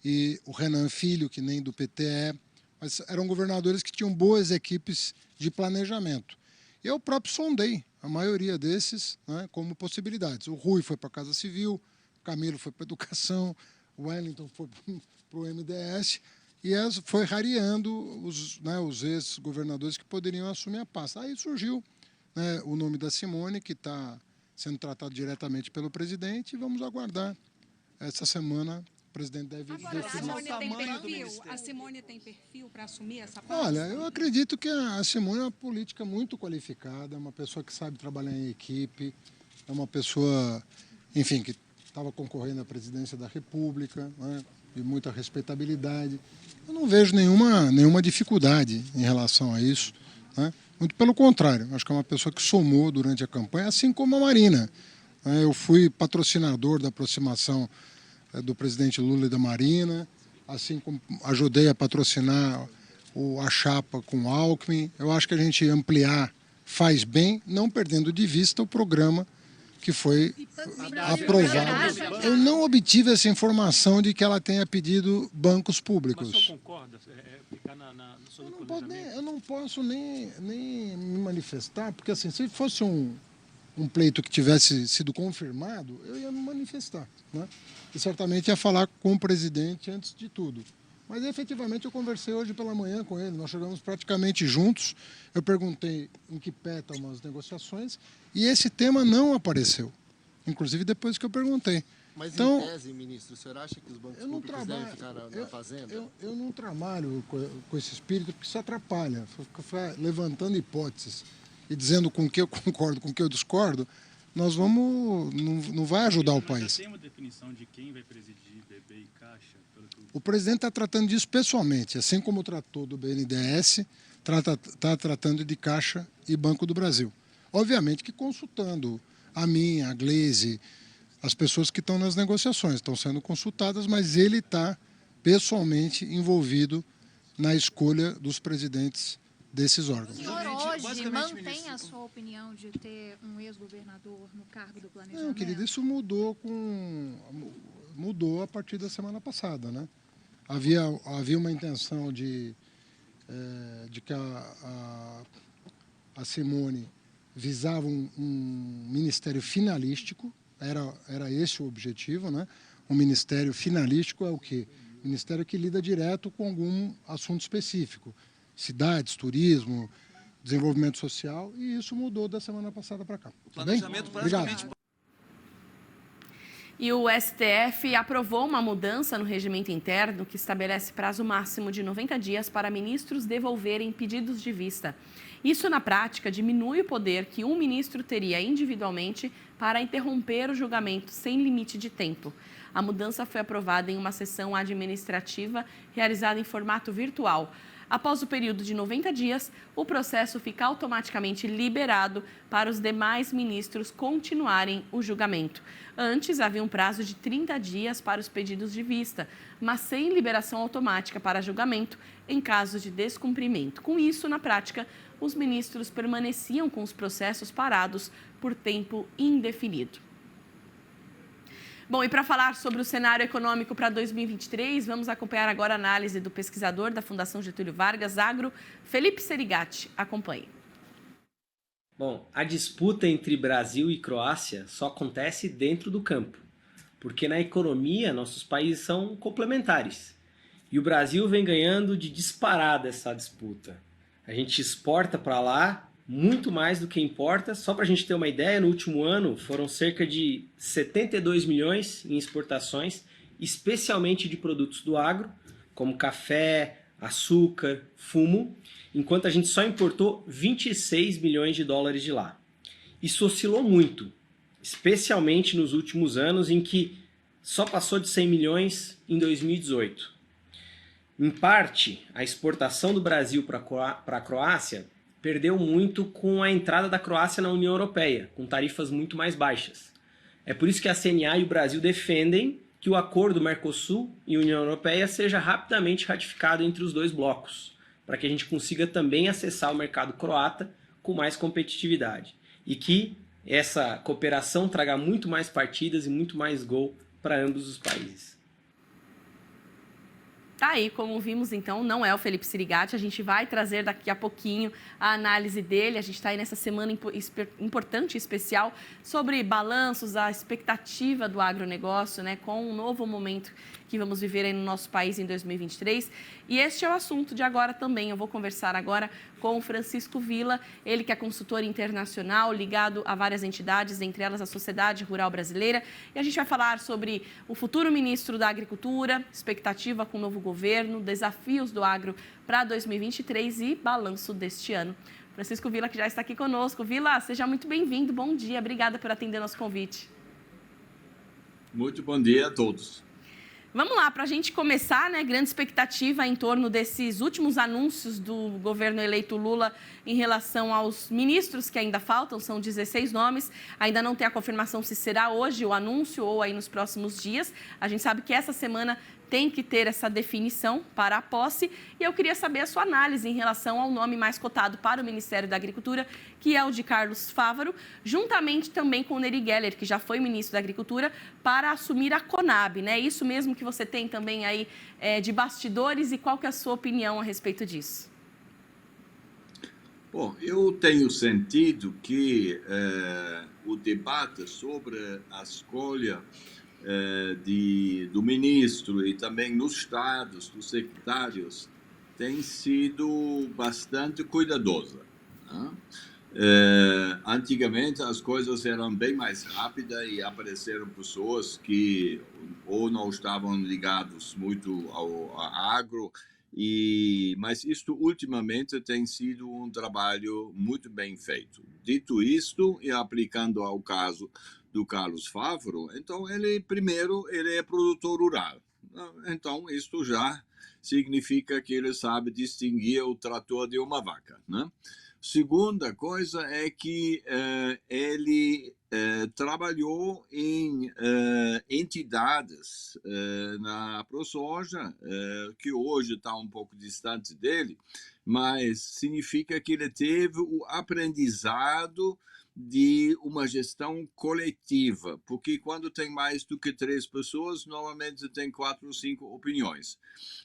[SPEAKER 6] e o Renan Filho, que nem do PT é, mas eram governadores que tinham boas equipes de planejamento. Eu próprio sondei a maioria desses, né, como possibilidades. O Rui foi para a Casa Civil, o Camilo foi para a Educação, o Wellington foi para o MDS, e foi rareando os ex-governadores que poderiam assumir a pasta. Aí surgiu, né, o nome da Simone, que está sendo tratado diretamente pelo presidente, e vamos aguardar. Essa semana o presidente deve definir.
[SPEAKER 7] A Simone tem perfil para assumir essa posse?
[SPEAKER 6] Olha, eu acredito que a Simone é uma política muito qualificada, uma pessoa que sabe trabalhar em equipe, é uma pessoa, enfim, que estava concorrendo à presidência da República, né, de muita respeitabilidade. Eu não vejo nenhuma dificuldade em relação a isso, né? Muito pelo contrário, acho que é uma pessoa que somou durante a campanha, assim como a Marina. Eu fui patrocinador da aproximação do presidente Lula e da Marina, assim como ajudei a patrocinar a chapa com o Alckmin. Eu acho que a gente ampliar faz bem, não perdendo de vista o programa que foi aprovado. Eu não obtive essa informação de que ela tenha pedido bancos públicos.
[SPEAKER 9] Mas o senhor concorda? Ficar no seu
[SPEAKER 6] Eu não posso nem me manifestar, porque assim, se fosse um pleito que tivesse sido confirmado, eu ia me manifestar, né? E certamente ia falar com o presidente antes de tudo. Mas efetivamente eu conversei hoje pela manhã com ele, nós chegamos praticamente juntos, eu perguntei em que pé estão as negociações e esse tema não apareceu, inclusive depois que eu perguntei.
[SPEAKER 10] Mas
[SPEAKER 6] então,
[SPEAKER 10] em tese, ministro, o senhor acha que os bancos públicos devem ficar na Fazenda?
[SPEAKER 6] Eu não trabalho com esse espírito porque isso atrapalha, ficar levantando hipóteses e dizendo com o que eu concordo, com o que eu discordo, nós não vai ajudar o país.
[SPEAKER 9] Já tem uma definição de quem vai presidir BB e Caixa?
[SPEAKER 6] O presidente está tratando disso pessoalmente, assim como tratou do BNDES, está tratando de Caixa e Banco do Brasil. Obviamente que consultando a mim, a Gleisi, as pessoas que estão nas negociações, estão sendo consultadas, mas ele está pessoalmente envolvido na escolha dos presidentes desses órgãos.
[SPEAKER 7] O senhor hoje mantém a sua opinião de ter um ex-governador no cargo do planejamento?
[SPEAKER 6] Não, querido, isso mudou a partir da semana passada, né? Havia uma intenção de que a Simone visava um ministério finalístico, era esse o objetivo, né? Um ministério finalístico é o quê? Ministério que lida direto com algum assunto específico, cidades, turismo, desenvolvimento social, e isso mudou da semana passada para cá. Tá bem? Obrigado.
[SPEAKER 2] E o STF aprovou uma mudança no regimento interno que estabelece prazo máximo de 90 dias para ministros devolverem pedidos de vista. Isso, na prática, diminui o poder que um ministro teria individualmente para interromper o julgamento sem limite de tempo. A mudança foi aprovada em uma sessão administrativa realizada em formato virtual. Após o período de 90 dias, o processo fica automaticamente liberado para os demais ministros continuarem o julgamento. Antes, havia um prazo de 30 dias para os pedidos de vista, mas sem liberação automática para julgamento em caso de descumprimento. Com isso, na prática, os ministros permaneciam com os processos parados por tempo indefinido. Bom, e para falar sobre o cenário econômico para 2023, vamos acompanhar agora a análise do pesquisador da Fundação Getúlio Vargas Agro, Felipe Serigatti. Acompanhe.
[SPEAKER 24] Bom, a disputa entre Brasil e Croácia só acontece dentro do campo, porque na economia nossos países são complementares. E o Brasil vem ganhando de disparada essa disputa. A gente exporta para lá muito mais do que importa. Só para a gente ter uma ideia, no último ano foram cerca de 72 milhões em exportações, especialmente de produtos do agro, como café, açúcar, fumo, enquanto a gente só importou 26 milhões de dólares de lá. Isso oscilou muito, especialmente nos últimos anos, em que só passou de 100 milhões em 2018. Em parte, a exportação do Brasil para a Croácia perdeu muito com a entrada da Croácia na União Europeia, com tarifas muito mais baixas. É por isso que a CNA e o Brasil defendem que o acordo Mercosul e União Europeia seja rapidamente ratificado entre os dois blocos, para que a gente consiga também acessar o mercado croata com mais competitividade. E que essa cooperação traga muito mais partidas e muito mais gol para ambos os países.
[SPEAKER 2] Tá aí, como vimos então, não é o Felipe Serigatti, a gente vai trazer daqui a pouquinho a análise dele, a gente está aí nessa semana importante e especial sobre balanços, a expectativa do agronegócio, né, com um novo momento que que vamos viver aí no nosso país em 2023. E este é o assunto de agora também. Eu vou conversar agora com o Francisco Villa, ele que é consultor internacional ligado a várias entidades, entre elas a Sociedade Rural Brasileira. E a gente vai falar sobre o futuro ministro da Agricultura, expectativa com o novo governo, desafios do agro para 2023 e balanço deste ano. Francisco Villa, que já está aqui conosco. Villa, seja muito bem-vindo, bom dia, obrigada por atender nosso convite.
[SPEAKER 4] Muito bom dia a todos.
[SPEAKER 2] Vamos lá, para a gente começar, né, grande expectativa em torno desses últimos anúncios do governo eleito Lula em relação aos ministros que ainda faltam, são 16 nomes, ainda não tem a confirmação se será hoje o anúncio ou aí nos próximos dias. A gente sabe que essa semana tem que ter essa definição para a posse e eu queria saber a sua análise em relação ao nome mais cotado para o Ministério da Agricultura, que é o de Carlos Fávaro, juntamente também com o Neri Geller, que já foi ministro da Agricultura, para assumir a Conab, né? Isso mesmo que você tem também aí de bastidores e qual que é a sua opinião a respeito disso?
[SPEAKER 4] Bom, eu tenho sentido que o debate sobre a escolha do ministro e também nos estados, dos secretários, tem sido bastante cuidadosa. Né? Antigamente as coisas eram bem mais rápidas e apareceram pessoas que ou não estavam ligados muito ao agro, mas isto ultimamente tem sido um trabalho muito bem feito. Dito isto, e aplicando ao caso do Carlos Fávaro, então ele é produtor rural. Então isto já significa que ele sabe distinguir o trator de uma vaca, né? Segunda coisa é que ele trabalhou em entidades na ProSoja, que hoje está um pouco distante dele, mas significa que ele teve o aprendizado de uma gestão coletiva, porque quando tem mais do que 3 pessoas, normalmente tem 4 ou 5 opiniões.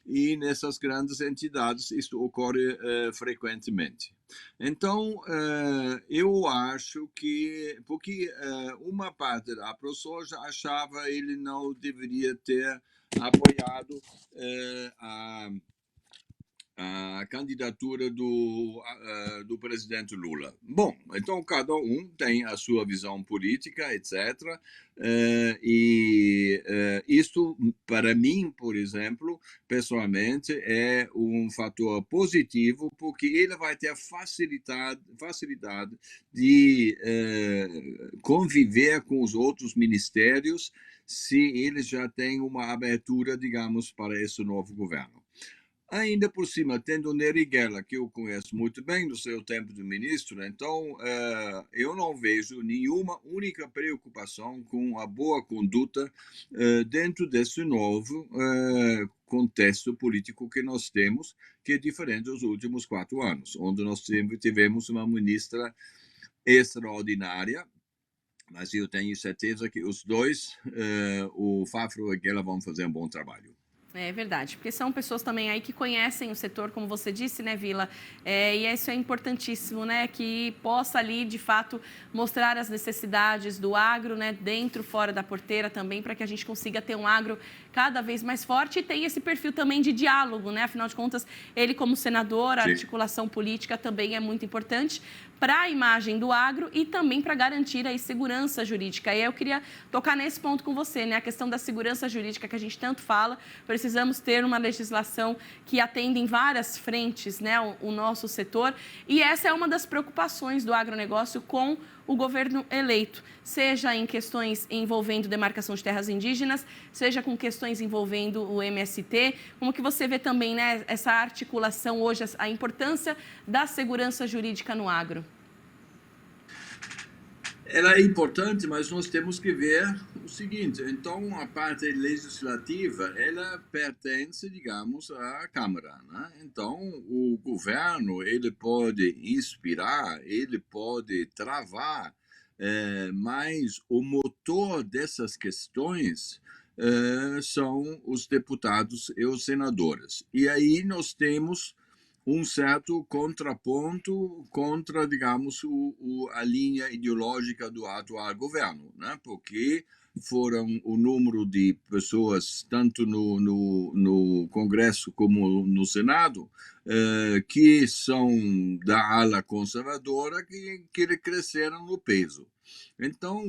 [SPEAKER 4] E nessas grandes entidades isso ocorre frequentemente. Então, eu acho que, porque uma parte da ProSoja achava que ele não deveria ter apoiado a candidatura do presidente Lula. Bom, então cada um tem a sua visão política, etc. Isto, para mim, por exemplo, pessoalmente, é um fator positivo, porque ele vai ter facilidade de conviver com os outros ministérios se ele já tem uma abertura, digamos, para esse novo governo. Ainda por cima, tendo o Neri Geller, que eu conheço muito bem no seu tempo de ministro, então eu não vejo nenhuma única preocupação com a boa conduta dentro desse novo contexto político que nós temos, que é diferente dos últimos 4 anos, onde nós sempre tivemos uma ministra extraordinária, mas eu tenho certeza que os dois, o Fávaro e o Geller, vão fazer um bom trabalho.
[SPEAKER 2] É verdade, porque são pessoas também aí que conhecem o setor, como você disse, né, Villa? E isso é importantíssimo, né? Que possa ali, de fato, mostrar as necessidades do agro, né? Dentro, fora da porteira também, para que a gente consiga ter um agro cada vez mais forte e tem esse perfil também de diálogo, né? Afinal de contas, ele como senador, a articulação política também é muito importante para a imagem do agro e também para garantir a segurança jurídica. E eu queria tocar nesse ponto com você, né? A questão da segurança jurídica que a gente tanto fala. Precisamos ter uma legislação que atenda em várias frentes, né, o nosso setor. E essa é uma das preocupações do agronegócio com o governo eleito, seja em questões envolvendo demarcação de terras indígenas, seja com questões envolvendo o MST. Como que você vê também, né, essa articulação hoje, a importância da segurança jurídica no agro?
[SPEAKER 4] Ela é importante, mas nós temos que ver o seguinte, então a parte legislativa, ela pertence, digamos, à Câmara, né? Então o governo, ele pode inspirar, ele pode travar, mas o motor dessas questões são os deputados e os senadores. E aí nós temos um certo contraponto contra, digamos, a linha ideológica do atual governo, né? Porque foram o número de pessoas, tanto no Congresso como no Senado, que são da ala conservadora que cresceram no peso. Então,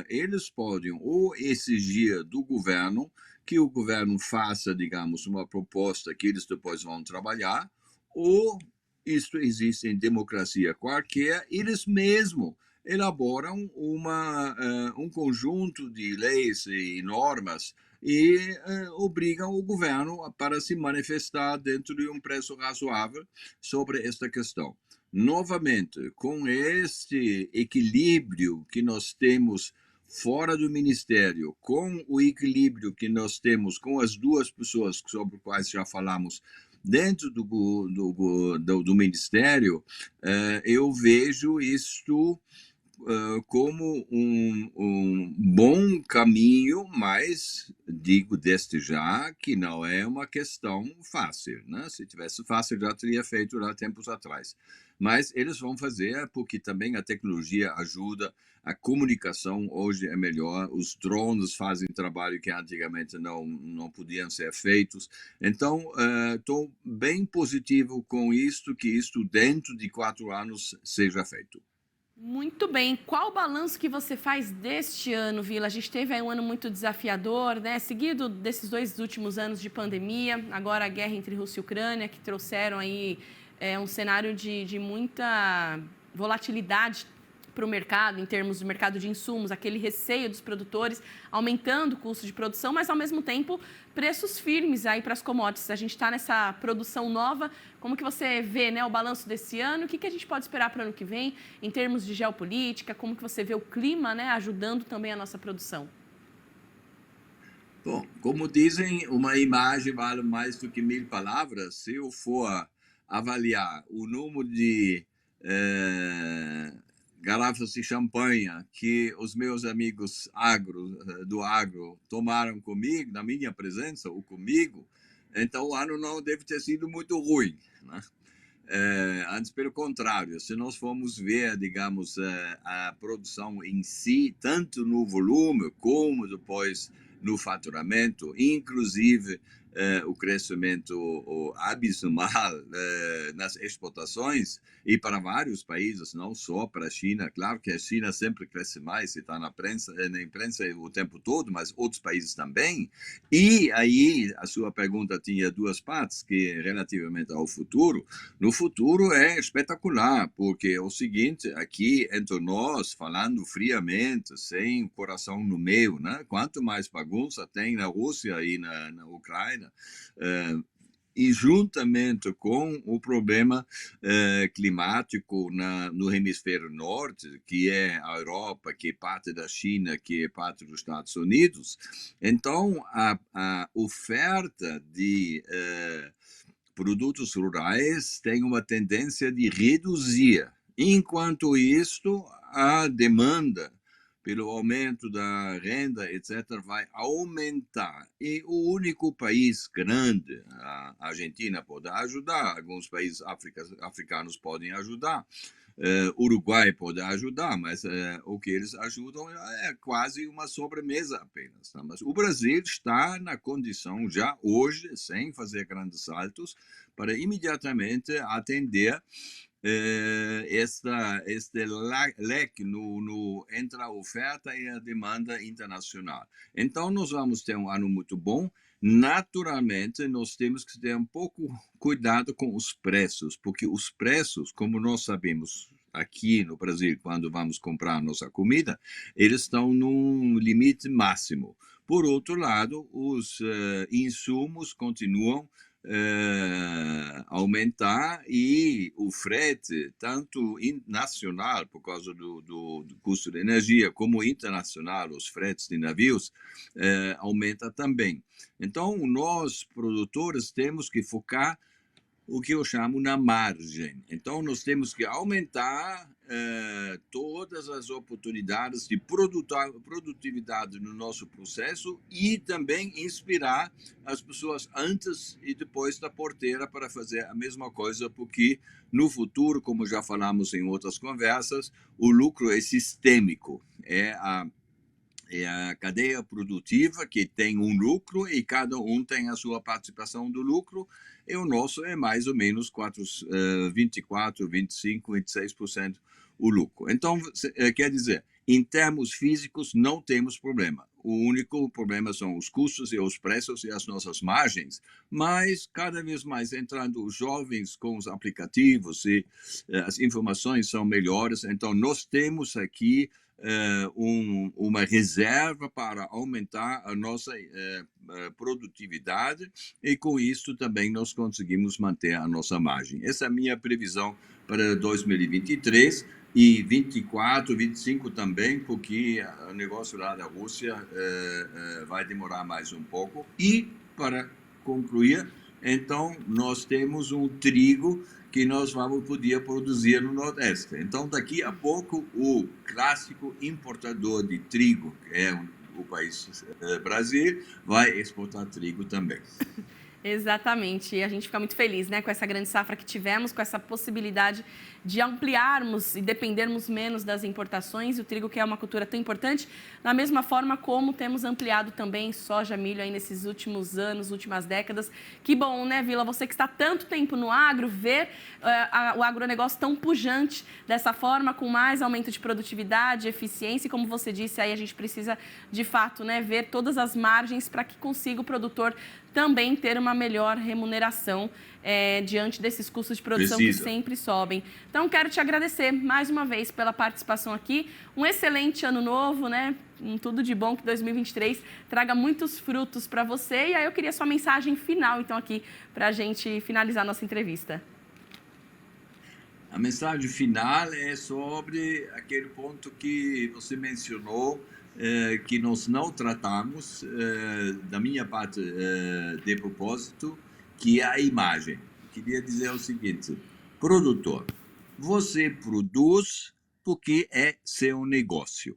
[SPEAKER 4] eles podem ou exigir do governo que o governo faça, digamos, uma proposta que eles depois vão trabalhar, ou isto existe em democracia qualquer, eles mesmos elaboram um conjunto de leis e normas e obrigam o governo para se manifestar dentro de um preço razoável sobre esta questão. Novamente, com este equilíbrio que nós temos fora do Ministério, com o equilíbrio que nós temos com as duas pessoas sobre as quais já falamos dentro do Ministério, eu vejo isto como um bom caminho, mas digo desde já que não é uma questão fácil, né? Se tivesse fácil, já teria feito lá tempos atrás. Mas eles vão fazer porque também a tecnologia ajuda, a comunicação hoje é melhor, os drones fazem trabalho que antigamente não podiam ser feitos. Então, estou bem positivo com isto, que isto dentro de 4 anos seja feito.
[SPEAKER 2] Muito bem. Qual o balanço que você faz deste ano, Vila? A gente teve aí um ano muito desafiador, né? Seguido desses 2 últimos anos de pandemia, agora a guerra entre Rússia e Ucrânia, que trouxeram aí um cenário de muita volatilidade para o mercado, em termos do mercado de insumos, aquele receio dos produtores, aumentando o custo de produção, mas, ao mesmo tempo, preços firmes aí para as commodities. A gente está nessa produção nova. Como que você vê, né, o balanço desse ano? O que a gente pode esperar para o ano que vem, em termos de geopolítica? Como que você vê o clima, né, ajudando também a nossa produção?
[SPEAKER 4] Bom, como dizem, uma imagem vale mais do que 1000 palavras. Se eu for avaliar o número de garrafas de champanhe que os meus amigos do agro tomaram comigo, na minha presença ou comigo, então o ano não deve ter sido muito ruim, né? Antes, pelo contrário, se nós formos ver, digamos, a produção em si, tanto no volume como depois no faturamento, inclusive o crescimento abismal nas exportações e para vários países, não só para a China. Claro que a China sempre cresce mais, está na imprensa o tempo todo, mas outros países também. E aí a sua pergunta tinha 2 partes, que relativamente ao futuro. No futuro é espetacular, porque é o seguinte, aqui entre nós, falando friamente, sem o coração no meio, né? Quanto mais bagunça tem na Rússia e na Ucrânia, e juntamente com o problema climático no hemisfério norte, que é a Europa, que é parte da China, que é parte dos Estados Unidos, então a oferta de produtos rurais tem uma tendência de reduzir. Enquanto isto, a demanda pelo aumento da renda, etc., vai aumentar. E o único país grande, a Argentina, pode ajudar, alguns países africanos podem ajudar, Uruguai pode ajudar, mas o que eles ajudam é quase uma sobremesa apenas. Tá? Mas o Brasil está na condição, já hoje, sem fazer grandes saltos, para imediatamente atender este leque entre a oferta e a demanda internacional. Então, nós vamos ter um ano muito bom. Naturalmente, nós temos que ter um pouco cuidado com os preços, porque os preços, como nós sabemos aqui no Brasil, quando vamos comprar nossa comida, eles estão num limite máximo. Por outro lado, os insumos continuam aumentar e o frete, tanto nacional, por causa do custo de energia, como internacional, os fretes de navios, aumenta também. Então, nós, produtores, temos que focar o que eu chamo na margem. Então, nós temos que aumentar todas as oportunidades de produtividade no nosso processo e também inspirar as pessoas antes e depois da porteira para fazer a mesma coisa, porque no futuro, como já falamos em outras conversas, o lucro é sistêmico, é é a cadeia produtiva que tem um lucro e cada um tem a sua participação do lucro, e o nosso é mais ou menos 24, 25, 26% o lucro. Então, quer dizer, em termos físicos, não temos problema. O único problema são os custos e os preços e as nossas margens, mas cada vez mais entrando os jovens com os aplicativos e as informações são melhores, então nós temos aqui uma reserva para aumentar a nossa produtividade e com isso também nós conseguimos manter a nossa margem. Essa é a minha previsão para 2023 e 24, 25 também, porque o negócio lá da Rússia vai demorar mais um pouco. E, para concluir, então, nós temos um trigo que nós vamos poder produzir no Nordeste. Então, daqui a pouco, o clássico importador de trigo, que é o país Brasil, vai exportar trigo também.
[SPEAKER 2] Exatamente, e a gente fica muito feliz, né, com essa grande safra que tivemos, com essa possibilidade de ampliarmos e dependermos menos das importações, e o trigo que é uma cultura tão importante, da mesma forma como temos ampliado também soja, milho aí nesses últimos anos, últimas décadas. Que bom, né, Vila, você que está tanto tempo no agro, ver o agronegócio tão pujante dessa forma, com mais aumento de produtividade, eficiência, e como você disse, aí a gente precisa, de fato, né, ver todas as margens para que consiga o produtor também ter uma melhor remuneração diante desses custos de produção que sempre sobem. Então, quero te agradecer mais uma vez pela participação aqui. Um excelente ano novo, né? Tudo de bom, que 2023 traga muitos frutos para você. E aí eu queria sua mensagem final, então, aqui, para a gente finalizar a nossa entrevista.
[SPEAKER 4] A mensagem final é sobre aquele ponto que você mencionou, que nós não tratamos, da minha parte, de propósito, que é a imagem. Queria dizer o seguinte: produtor, você produz porque é seu negócio.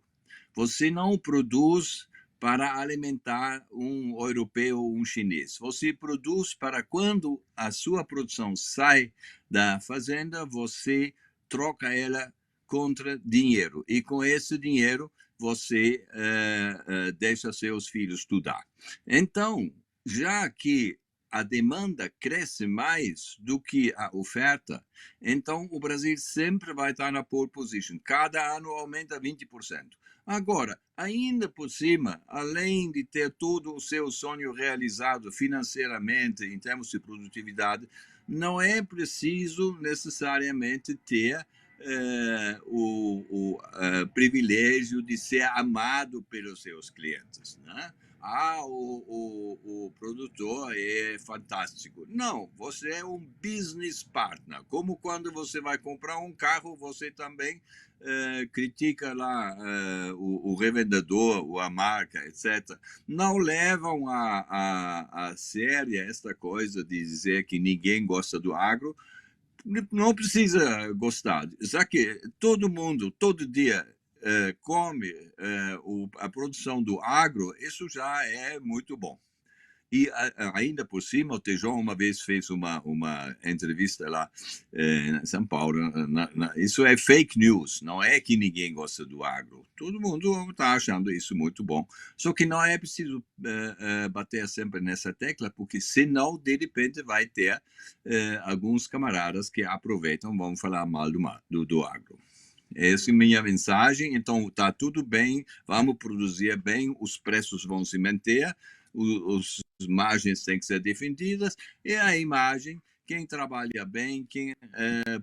[SPEAKER 4] Você não produz para alimentar um europeu ou um chinês. Você produz para quando a sua produção sai da fazenda, você troca ela contra dinheiro. E com esse dinheiro, você deixa seus filhos estudar. Então, já que a demanda cresce mais do que a oferta, então o Brasil sempre vai estar na pole position. Cada ano aumenta 20%. Agora, ainda por cima, além de ter todo o seu sonho realizado financeiramente, em termos de produtividade, não é preciso necessariamente ter o privilégio de ser amado pelos seus clientes, né? O produtor é fantástico. Não, você é um business partner. Como quando você vai comprar um carro, você também critica lá o revendedor, a marca, etc. Não levam a sério esta coisa de dizer que ninguém gosta do agro. Não precisa gostar. Já que todo mundo, todo dia, come a produção do agro, isso já é muito bom. E ainda por cima, o Tejon uma vez fez uma entrevista lá em São Paulo. Isso é fake news, não é que ninguém gosta do agro. Todo mundo está achando isso muito bom. Só que não é preciso bater sempre nessa tecla, porque senão, de repente, vai ter alguns camaradas que aproveitam, vão falar mal do agro. Essa é a minha mensagem. Então, está tudo bem, vamos produzir bem, os preços vão se manter, as margens têm que ser defendidas, e a imagem, quem trabalha bem, quem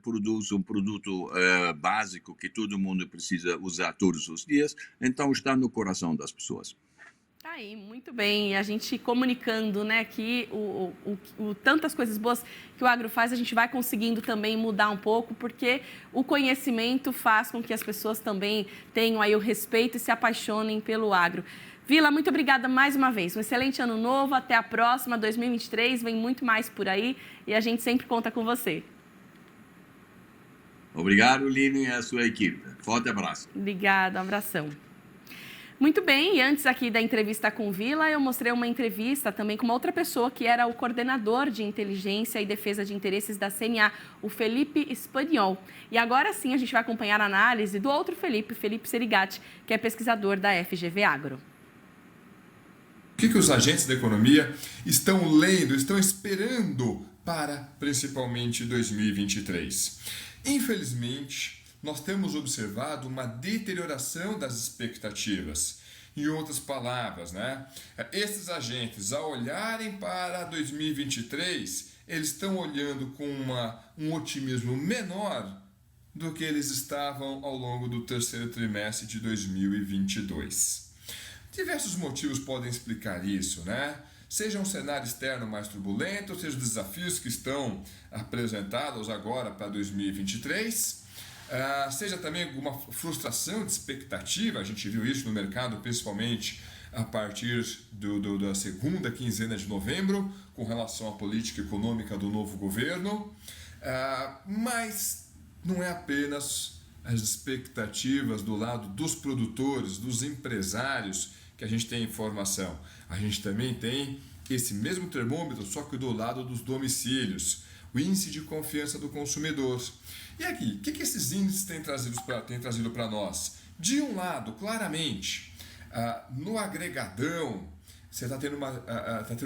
[SPEAKER 4] produz um produto básico que todo mundo precisa usar todos os dias, então está no coração das pessoas.
[SPEAKER 2] Tá aí, muito bem. A gente comunicando, né, que tantas coisas boas que o agro faz, a gente vai conseguindo também mudar um pouco, porque o conhecimento faz com que as pessoas também tenham aí o respeito e se apaixonem pelo agro. Vila, muito obrigada mais uma vez. Um excelente ano novo, até a próxima, 2023, vem muito mais por aí e a gente sempre conta com você.
[SPEAKER 4] Obrigado, Lino, e a sua equipe. Forte abraço.
[SPEAKER 2] Obrigada, um abração. Muito bem, e antes aqui da entrevista com o Vila, eu mostrei uma entrevista também com uma outra pessoa que era o coordenador de inteligência e defesa de interesses da CNA, o Felipe Espanhol. E agora sim a gente vai acompanhar a análise do outro Felipe Serigati, que é pesquisador da FGV Agro.
[SPEAKER 8] O que os agentes da economia estão lendo, estão esperando para principalmente 2023? Infelizmente, nós temos observado uma deterioração das expectativas. Em outras palavras, esses agentes, ao olharem para 2023, eles estão olhando com um otimismo menor do que eles estavam ao longo do terceiro trimestre de 2022. Diversos motivos podem explicar isso, Seja um cenário externo mais turbulento, seja os desafios que estão apresentados agora para 2023, seja também alguma frustração de expectativa. A gente viu isso no mercado, principalmente a partir da segunda quinzena de novembro, com relação à política econômica do novo governo, mas não é apenas as expectativas do lado dos produtores, dos empresários, que a gente tem informação. A gente também tem esse mesmo termômetro, só que do lado dos domicílios, o índice de confiança do consumidor. E aqui, o que esses índices têm trazido para nós? De um lado, claramente, no agregadão, você está tendo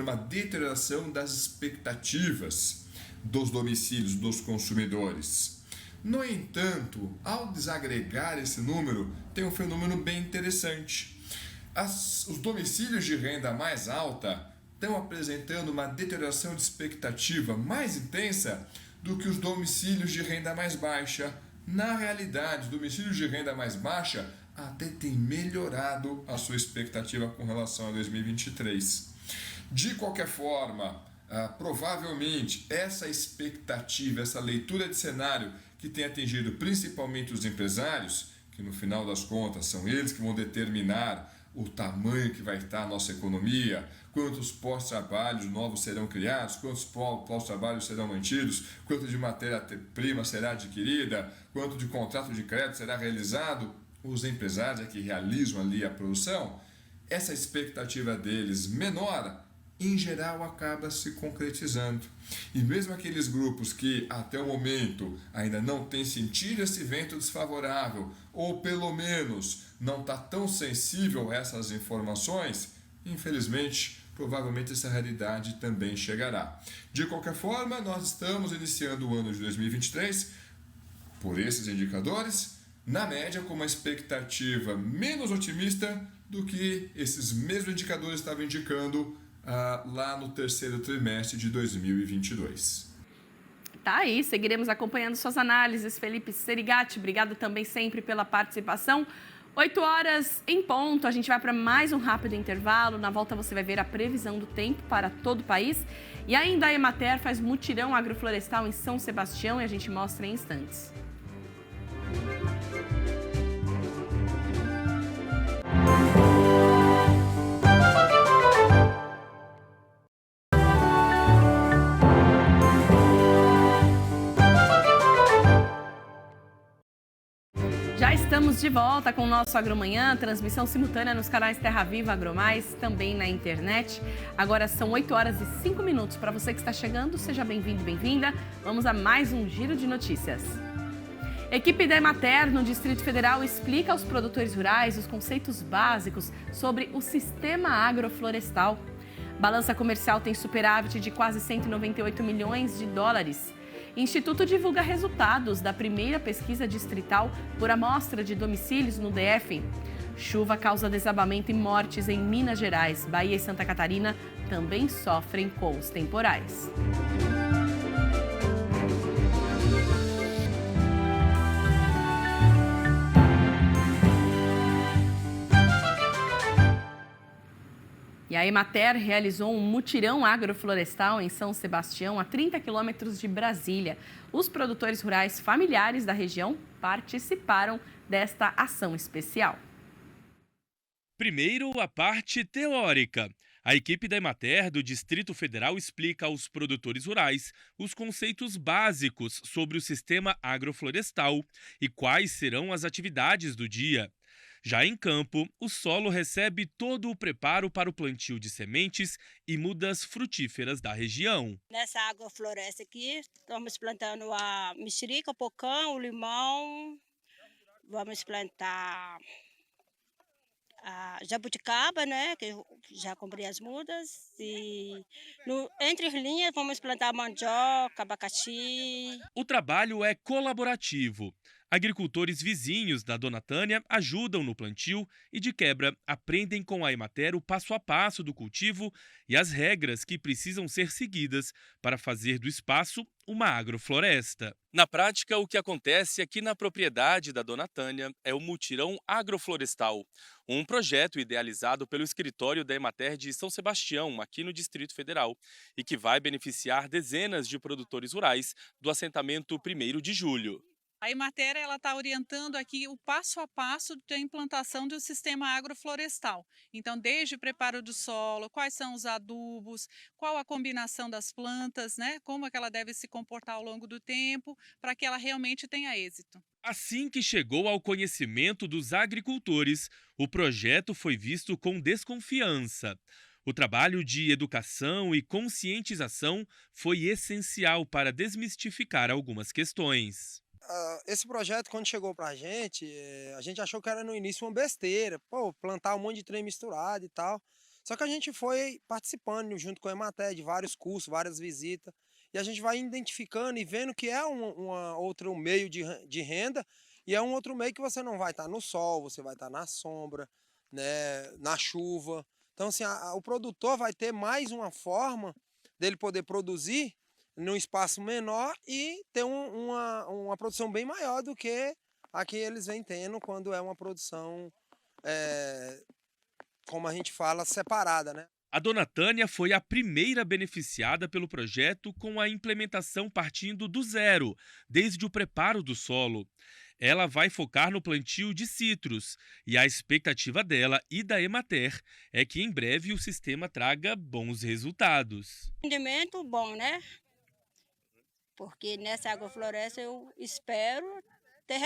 [SPEAKER 8] uma deterioração das expectativas dos domicílios, dos consumidores. No entanto, ao desagregar esse número, tem um fenômeno bem interessante. Os domicílios de renda mais alta estão apresentando uma deterioração de expectativa mais intensa do que os domicílios de renda mais baixa. Na realidade, os domicílios de renda mais baixa até têm melhorado a sua expectativa com relação a 2023. De qualquer forma, provavelmente essa expectativa, essa leitura de cenário que tem atingido principalmente os empresários, que no final das contas são eles que vão determinar o tamanho que vai estar a nossa economia, quantos pós-trabalhos novos serão criados, quantos pós-trabalhos serão mantidos, quanto de matéria-prima será adquirida, quanto de contrato de crédito será realizado. Os empresários é que realizam ali a produção, essa expectativa deles menor, em geral, acaba se concretizando. E mesmo aqueles grupos que até o momento ainda não têm sentido esse vento desfavorável, ou pelo menos não está tão sensível a essas informações, infelizmente, provavelmente essa realidade também chegará. De qualquer forma, nós estamos iniciando o ano de 2023, por esses indicadores, na média com uma expectativa menos otimista do que esses mesmos indicadores estavam indicando lá no terceiro trimestre de 2022.
[SPEAKER 2] Tá aí, seguiremos acompanhando suas análises, Felipe Serigati. Obrigado também sempre pela participação. 8 horas em ponto, a gente vai para mais um rápido intervalo. Na volta você vai ver a previsão do tempo para todo o país. E ainda a Emater faz mutirão agroflorestal em São Sebastião e a gente mostra em instantes. Já estamos de volta com o nosso Agromanhã, transmissão simultânea nos canais Terra Viva, Agromais, também na internet. Agora são 8 horas e 5 minutos. Para você que está chegando, seja bem-vindo, bem-vinda. Vamos a mais um giro de notícias. Equipe da Emater no Distrito Federal explica aos produtores rurais os conceitos básicos sobre o sistema agroflorestal. Balança comercial tem superávit de quase 198 milhões de dólares. Instituto divulga resultados da primeira pesquisa distrital por amostra de domicílios no DF. Chuva causa desabamento e mortes em Minas Gerais. Bahia e Santa Catarina também sofrem com os temporais. E a Emater realizou um mutirão agroflorestal em São Sebastião, a 30 quilômetros de Brasília. Os produtores rurais familiares da região participaram desta ação especial.
[SPEAKER 11] Primeiro, a parte teórica. A equipe da Emater do Distrito Federal explica aos produtores rurais os conceitos básicos sobre o sistema agroflorestal e quais serão as atividades do dia. Já em campo, o solo recebe todo o preparo para o plantio de sementes e mudas frutíferas da região.
[SPEAKER 13] Nessa agrofloresta aqui, estamos plantando a mexerica, o pocã, o limão, vamos plantar a jabuticaba, né, que eu já comprei as mudas, e entre as linhas vamos plantar mandioca, abacaxi.
[SPEAKER 11] O trabalho é colaborativo. Agricultores vizinhos da Dona Tânia ajudam no plantio e, de quebra, aprendem com a Emater o passo a passo do cultivo e as regras que precisam ser seguidas para fazer do espaço uma agrofloresta. Na prática, o que acontece aqui na propriedade da Dona Tânia é o Mutirão Agroflorestal, um projeto idealizado pelo escritório da Emater de São Sebastião, aqui no Distrito Federal, e que vai beneficiar dezenas de produtores rurais do assentamento 1º de Julho.
[SPEAKER 14] A Emater está orientando aqui o passo a passo da implantação do sistema agroflorestal. Então, desde o preparo do solo, quais são os adubos, qual a combinação das plantas, né? Como é que ela deve se comportar ao longo do tempo, para que ela realmente tenha êxito.
[SPEAKER 11] Assim que chegou ao conhecimento dos agricultores, o projeto foi visto com desconfiança. O trabalho de educação e conscientização foi essencial para desmistificar algumas questões.
[SPEAKER 15] Esse projeto, quando chegou pra gente, a gente achou que era no início uma besteira, plantar um monte de trem misturado e tal. Só que a gente foi participando junto com a Emater de vários cursos, várias visitas, e a gente vai identificando e vendo que é outro meio de renda, e é um outro meio que você não vai estar no sol, você vai estar na sombra, né, na chuva. Então, assim, o produtor vai ter mais uma forma dele poder produzir num espaço menor e ter uma produção bem maior do que a que eles vêm tendo quando é uma produção, como a gente fala, separada, né?
[SPEAKER 11] A Dona Tânia foi a primeira beneficiada pelo projeto com a implementação partindo do zero, desde o preparo do solo. Ela vai focar no plantio de citros e a expectativa dela e da Emater é que em breve o sistema traga bons resultados.
[SPEAKER 13] Rendimento bom, né? Porque nessa agrofloresta eu espero ter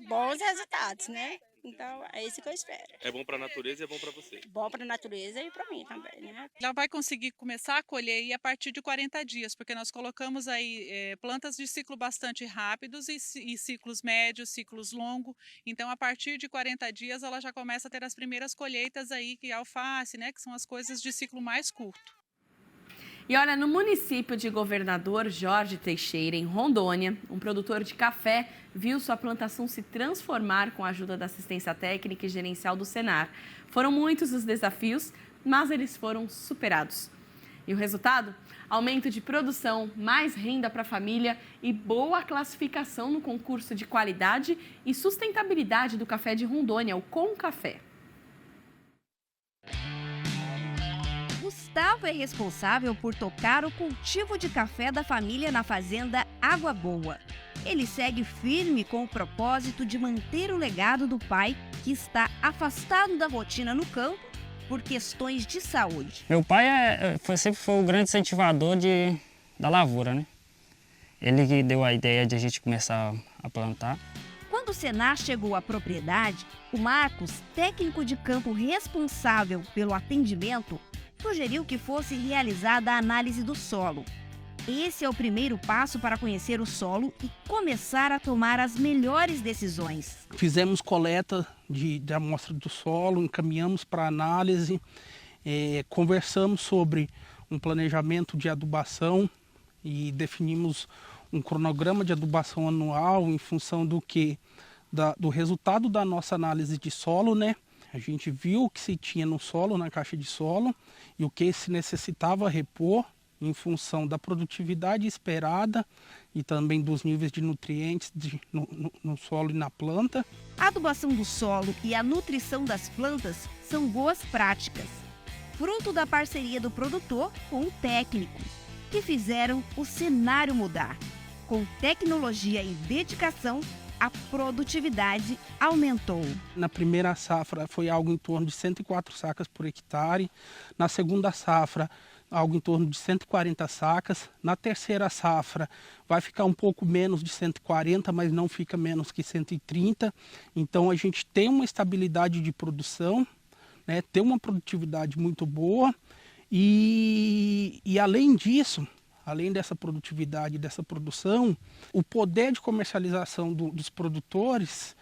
[SPEAKER 13] bons resultados, né? Então é isso que eu espero.
[SPEAKER 11] É bom para a natureza e é bom para você.
[SPEAKER 13] Bom para a natureza e para mim também, né?
[SPEAKER 14] Ela vai conseguir começar a colher aí a partir de 40 dias, porque nós colocamos aí plantas de ciclo bastante rápidos e ciclos médios, ciclos longos. Então, a partir de 40 dias, ela já começa a ter as primeiras colheitas aí, que é alface, né? Que são as coisas de ciclo mais curto.
[SPEAKER 2] E olha, no município de Governador Jorge Teixeira, em Rondônia, um produtor de café viu sua plantação se transformar com a ajuda da assistência técnica e gerencial do Senar. Foram muitos os desafios, mas eles foram superados. E o resultado? Aumento de produção, mais renda para a família e boa classificação no concurso de qualidade e sustentabilidade do café de Rondônia, o Concafé.
[SPEAKER 16] Gustavo é responsável por tocar o cultivo de café da família na fazenda Água Boa. Ele segue firme com o propósito de manter o legado do pai, que está afastado da rotina no campo por questões de saúde.
[SPEAKER 25] Meu pai sempre foi o grande incentivador da lavoura, né? Ele que deu a ideia de a gente começar a plantar.
[SPEAKER 16] Quando o Senar chegou à propriedade, o Marcos, técnico de campo responsável pelo atendimento, sugeriu que fosse realizada a análise do solo. Esse é o primeiro passo para conhecer o solo e começar a tomar as melhores decisões.
[SPEAKER 19] Fizemos coleta da amostra do solo, encaminhamos para análise, conversamos sobre um planejamento de adubação e definimos um cronograma de adubação anual em função do resultado da nossa análise de solo, né? A gente viu o que se tinha no solo, na caixa de solo, e o que se necessitava repor em função da produtividade esperada e também dos níveis de nutrientes no solo e na planta.
[SPEAKER 16] A adubação do solo e a nutrição das plantas são boas práticas, fruto da parceria do produtor com o técnico, que fizeram o cenário mudar. Com tecnologia e dedicação, a produtividade aumentou.
[SPEAKER 19] Na primeira safra foi algo em torno de 104 sacas por hectare. Na segunda safra algo em torno de 140 sacas. Na terceira safra vai ficar um pouco menos de 140, mas não fica menos que 130. Então a gente tem uma estabilidade de produção, né, tem uma produtividade muito boa e além disso, além dessa produtividade, dessa produção, o poder de comercialização dos produtores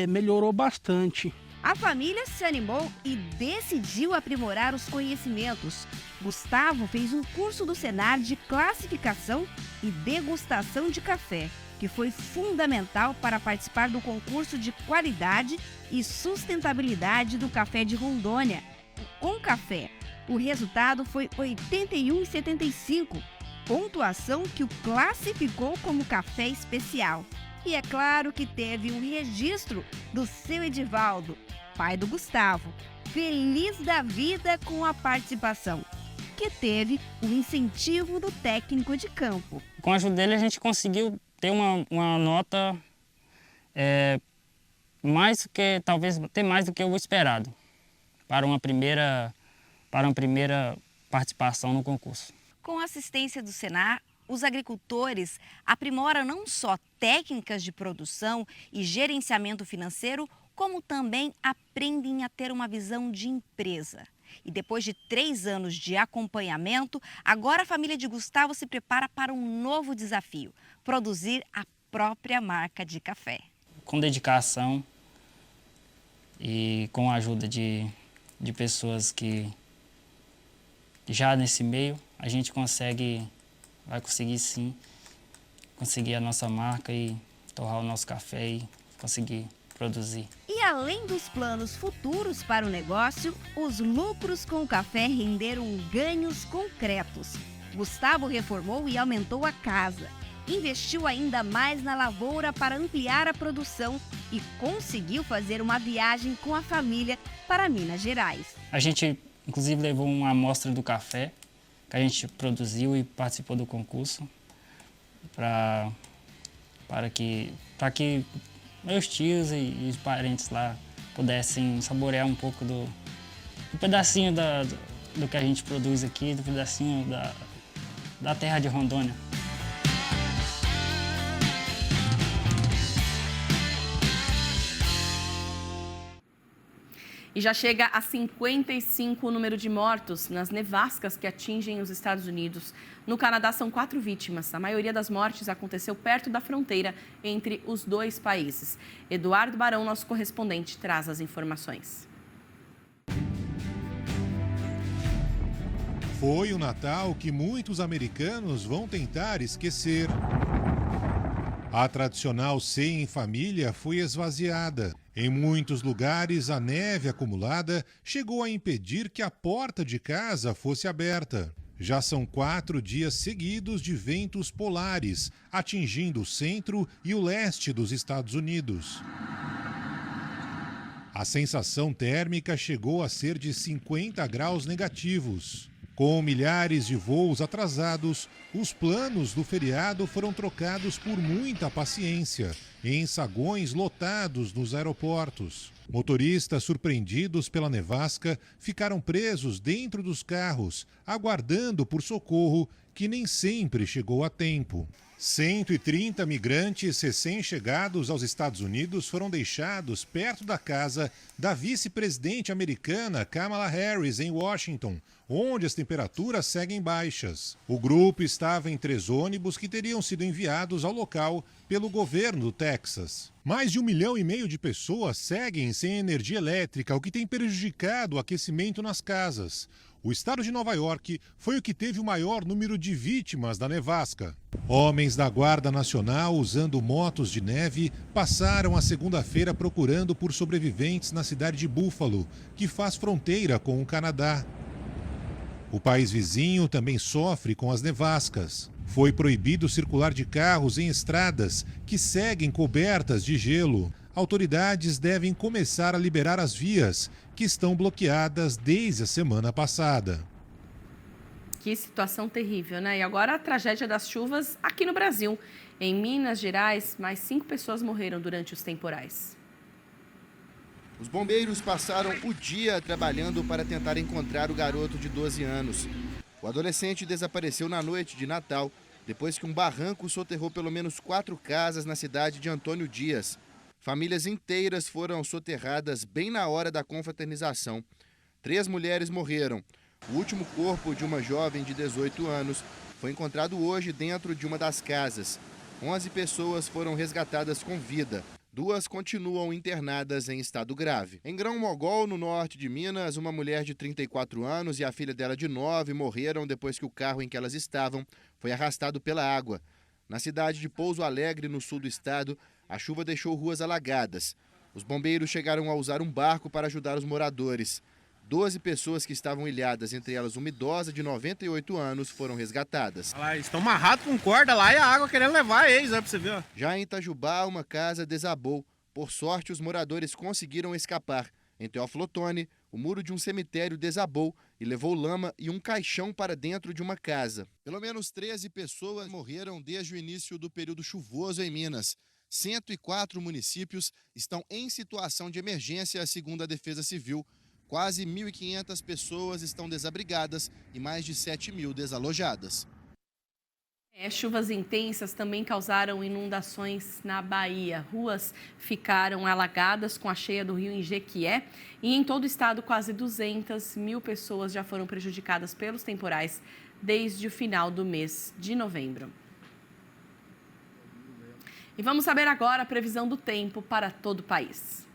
[SPEAKER 19] melhorou bastante.
[SPEAKER 16] A família se animou e decidiu aprimorar os conhecimentos. Gustavo fez um curso do Senar de classificação e degustação de café, que foi fundamental para participar do concurso de qualidade e sustentabilidade do café de Rondônia, o Concafé. O resultado foi 81,75, pontuação que o classificou como café especial. E é claro que teve um registro do seu Edivaldo, pai do Gustavo, feliz da vida com a participação, que teve o incentivo do técnico de campo.
[SPEAKER 25] Com a ajuda dele a gente conseguiu ter uma nota talvez até mais do que o esperado para uma primeira participação no concurso.
[SPEAKER 16] Com a assistência do Senar, os agricultores aprimoram não só técnicas de produção e gerenciamento financeiro, como também aprendem a ter uma visão de empresa. E depois de 3 anos de acompanhamento, agora a família de Gustavo se prepara para um novo desafio: produzir a própria marca de café.
[SPEAKER 25] Com dedicação e com a ajuda de pessoas que já nesse meio, a gente vai conseguir sim, conseguir a nossa marca e torrar o nosso café e conseguir produzir.
[SPEAKER 16] E além dos planos futuros para o negócio, os lucros com o café renderam ganhos concretos. Gustavo reformou e aumentou a casa. Investiu ainda mais na lavoura para ampliar a produção e conseguiu fazer uma viagem com a família para Minas Gerais.
[SPEAKER 25] A gente, inclusive, levou uma amostra do café que a gente produziu e participou do concurso para que meus tios e os parentes lá pudessem saborear um pouco do pedacinho do que a gente produz aqui, do pedacinho da terra de Rondônia.
[SPEAKER 2] E já chega a 55 o número de mortos nas nevascas que atingem os Estados Unidos. No Canadá são 4 vítimas. A maioria das mortes aconteceu perto da fronteira entre os dois países. Eduardo Barão, nosso correspondente, traz as informações.
[SPEAKER 12] Foi o Natal que muitos americanos vão tentar esquecer. A tradicional ceia em família foi esvaziada. Em muitos lugares, a neve acumulada chegou a impedir que a porta de casa fosse aberta. Já são 4 dias seguidos de ventos polares, atingindo o centro e o leste dos Estados Unidos. A sensação térmica chegou a ser de 50 graus negativos. Com milhares de voos atrasados, os planos do feriado foram trocados por muita paciência, em saguões lotados nos aeroportos. Motoristas surpreendidos pela nevasca ficaram presos dentro dos carros, aguardando por socorro que nem sempre chegou a tempo. 130 migrantes recém-chegados aos Estados Unidos foram deixados perto da casa da vice-presidente americana Kamala Harris, em Washington, onde as temperaturas seguem baixas. O grupo estava em 3 ônibus que teriam sido enviados ao local pelo governo do Texas. Mais de 1,5 milhão de pessoas seguem sem energia elétrica, o que tem prejudicado o aquecimento nas casas. O estado de Nova York foi o que teve o maior número de vítimas da nevasca. Homens da Guarda Nacional, usando motos de neve, passaram a segunda-feira procurando por sobreviventes na cidade de Buffalo, que faz fronteira com o Canadá. O país vizinho também sofre com as nevascas. Foi proibido circular de carros em estradas que seguem cobertas de gelo. Autoridades devem começar a liberar as vias, que estão bloqueadas desde a semana passada.
[SPEAKER 2] Que situação terrível, né? E agora a tragédia das chuvas aqui no Brasil. Em Minas Gerais, mais 5 pessoas morreram durante os temporais.
[SPEAKER 10] Os bombeiros passaram o dia trabalhando para tentar encontrar o garoto de 12 anos.
[SPEAKER 1] O adolescente desapareceu na noite de Natal, depois que um barranco soterrou pelo menos 4 casas na cidade de Antônio Dias. Famílias inteiras foram soterradas bem na hora da confraternização. 3 mulheres morreram. O último corpo de uma jovem de 18 anos foi encontrado hoje dentro de uma das casas. 11 pessoas foram resgatadas com vida. 2 continuam internadas em estado grave. Em Grão-Mogol, no norte de Minas, uma mulher de 34 anos e a filha dela de 9 morreram depois que o carro em que elas estavam foi arrastado pela água. Na cidade de Pouso Alegre, no sul do estado, a chuva deixou ruas alagadas. Os bombeiros chegaram a usar um barco para ajudar os moradores. 12 pessoas que estavam ilhadas, entre elas uma idosa de 98 anos, foram resgatadas.
[SPEAKER 10] Estão amarrados com corda lá e a água querendo levar eles, pra você ver.
[SPEAKER 1] Já em Itajubá, uma casa desabou. Por sorte, os moradores conseguiram escapar. Em Teófilo Otoni, o muro de um cemitério desabou e levou lama e um caixão para dentro de uma casa. Pelo menos 13 pessoas morreram desde o início do período chuvoso em Minas. 104 municípios estão em situação de emergência, segundo a Defesa Civil. Quase 1.500 pessoas estão desabrigadas e mais de 7.000 desalojadas.
[SPEAKER 2] Chuvas intensas também causaram inundações na Bahia. Ruas ficaram alagadas com a cheia do rio em Jequié e em todo o estado quase 200.000 pessoas já foram prejudicadas pelos temporais desde o final do mês de novembro. E vamos saber agora a previsão do tempo para todo o país.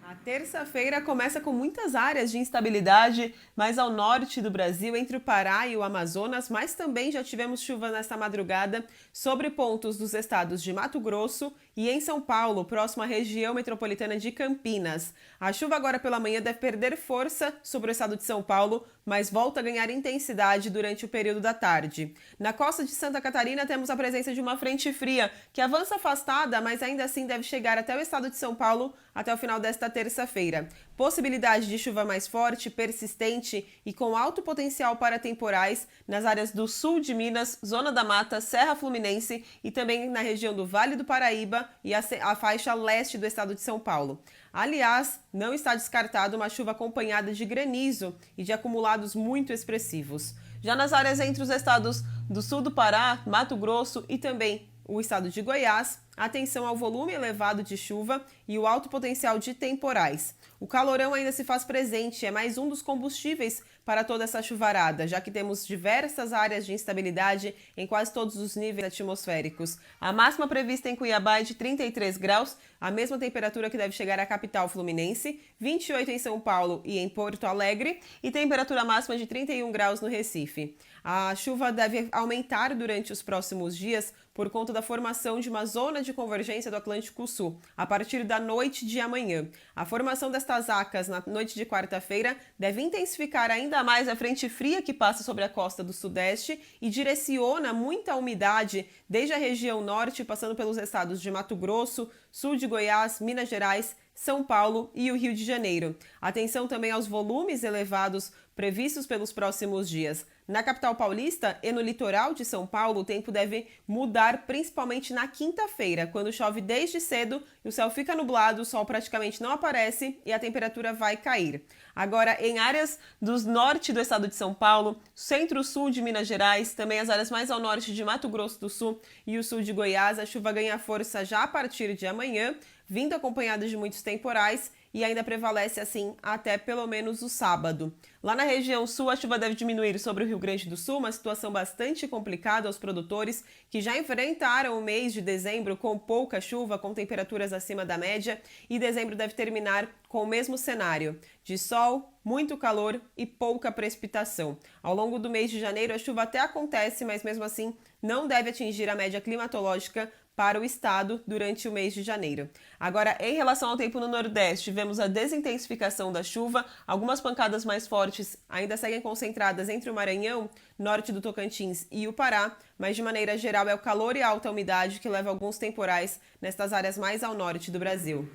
[SPEAKER 17] A terça-feira começa com muitas áreas de instabilidade mais ao norte do Brasil, entre o Pará e o Amazonas, mas também já tivemos chuva nesta madrugada sobre pontos dos estados de Mato Grosso e em São Paulo, próximo à região metropolitana de Campinas. A chuva agora pela manhã deve perder força sobre o estado de São Paulo, mas volta a ganhar intensidade durante o período da tarde. Na costa de Santa Catarina temos a presença de uma frente fria que avança afastada, mas ainda assim deve chegar até o estado de São Paulo até o final desta terça-feira. Possibilidade de chuva mais forte, persistente e com alto potencial para temporais nas áreas do sul de Minas, Zona da Mata, Serra Fluminense e também na região do Vale do Paraíba e a faixa leste do estado de São Paulo. Aliás, não está descartado uma chuva acompanhada de granizo e de acumulados muito expressivos. Já nas áreas entre os estados do sul do Pará, Mato Grosso e também o estado de Goiás, atenção ao volume elevado de chuva e o alto potencial de temporais. O calorão ainda se faz presente, é mais um dos combustíveis para toda essa chuvarada, já que temos diversas áreas de instabilidade em quase todos os níveis atmosféricos. A máxima prevista em Cuiabá é de 33 graus, a mesma temperatura que deve chegar à capital fluminense, 28 em São Paulo e em Porto Alegre e temperatura máxima de 31 graus no Recife. A chuva deve aumentar durante os próximos dias por conta da formação de uma zona de convergência do Atlântico Sul, a partir da noite de amanhã. A formação destas acas na noite de quarta-feira deve intensificar ainda mais a frente fria que passa sobre a costa do Sudeste e direciona muita umidade desde a região norte, passando pelos estados de Mato Grosso, sul de Goiás, Minas Gerais, São Paulo e o Rio de Janeiro. Atenção também aos volumes elevados previstos pelos próximos dias. Na capital paulista e no litoral de São Paulo, o tempo deve mudar principalmente na quinta-feira, quando chove desde cedo e o céu fica nublado, o sol praticamente não aparece e a temperatura vai cair. Agora, em áreas do norte do estado de São Paulo, centro-sul de Minas Gerais, também as áreas mais ao norte de Mato Grosso do Sul e o sul de Goiás, a chuva ganha força já a partir de amanhã, vindo acompanhada de muitos temporais e ainda prevalece assim até pelo menos o sábado. Lá na região sul, a chuva deve diminuir sobre o Rio Grande do Sul, uma situação bastante complicada aos produtores que já enfrentaram o mês de dezembro com pouca chuva, com temperaturas acima da média, e dezembro deve terminar com o mesmo cenário, de sol, muito calor e pouca precipitação. Ao longo do mês de janeiro, a chuva até acontece, mas mesmo assim não deve atingir a média climatológica para o estado durante o mês de janeiro. Agora, em relação ao tempo no Nordeste, tivemos a desintensificação da chuva, algumas pancadas mais fortes ainda seguem concentradas entre o Maranhão, norte do Tocantins e o Pará, mas de maneira geral é o calor e a alta umidade que leva alguns temporais nestas áreas mais ao norte do Brasil.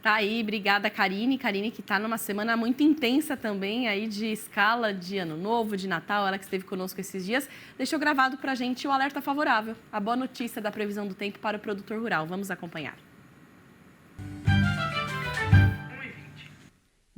[SPEAKER 2] Tá aí, obrigada Karine. Karine que está numa semana muito intensa também aí de escala de Ano Novo, de Natal, ela que esteve conosco esses dias, deixou gravado para a gente o alerta favorável, a boa notícia da previsão do tempo para o produtor rural. Vamos acompanhar.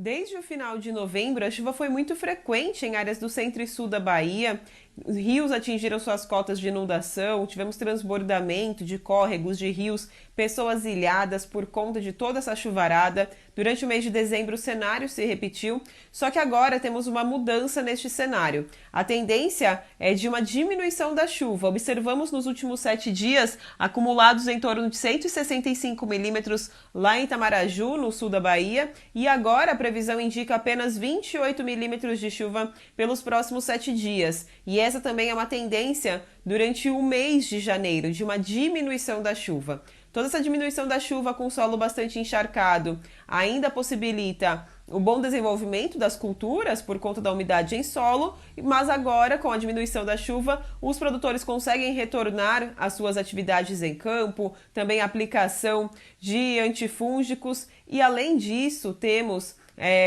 [SPEAKER 17] Desde o final de novembro, a chuva foi muito frequente em áreas do centro e sul da Bahia. Rios atingiram suas cotas de inundação, tivemos transbordamento de córregos, de rios, pessoas ilhadas por conta de toda essa chuvarada. Durante o mês de dezembro, o cenário se repetiu, só que agora temos uma mudança neste cenário. A tendência é de uma diminuição da chuva. Observamos nos últimos 7 dias acumulados em torno de 165 milímetros lá em Itamaraju, no sul da Bahia, e agora a previsão indica apenas 28 milímetros de chuva pelos próximos 7 dias. E essa também é uma tendência durante o mês de janeiro, de uma diminuição da chuva. Toda essa diminuição da chuva com solo bastante encharcado ainda possibilita o bom desenvolvimento das culturas por conta da umidade em solo, mas agora, com a diminuição da chuva, os produtores conseguem retornar às suas atividades em campo, também a aplicação de antifúngicos e, além disso, temos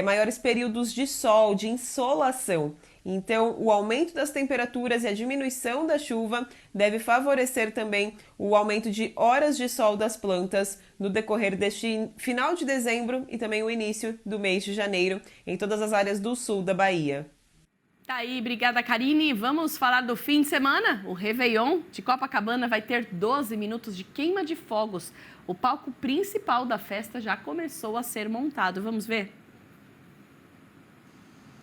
[SPEAKER 17] maiores períodos de sol, de insolação. Então, o aumento das temperaturas e a diminuição da chuva deve favorecer também o aumento de horas de sol das plantas no decorrer deste final de dezembro e também o início do mês de janeiro em todas as áreas do sul da Bahia.
[SPEAKER 2] Tá aí, obrigada, Karine. Vamos falar do fim de semana? O Réveillon de Copacabana vai ter 12 minutos de queima de fogos. O palco principal da festa já começou a ser montado. Vamos ver?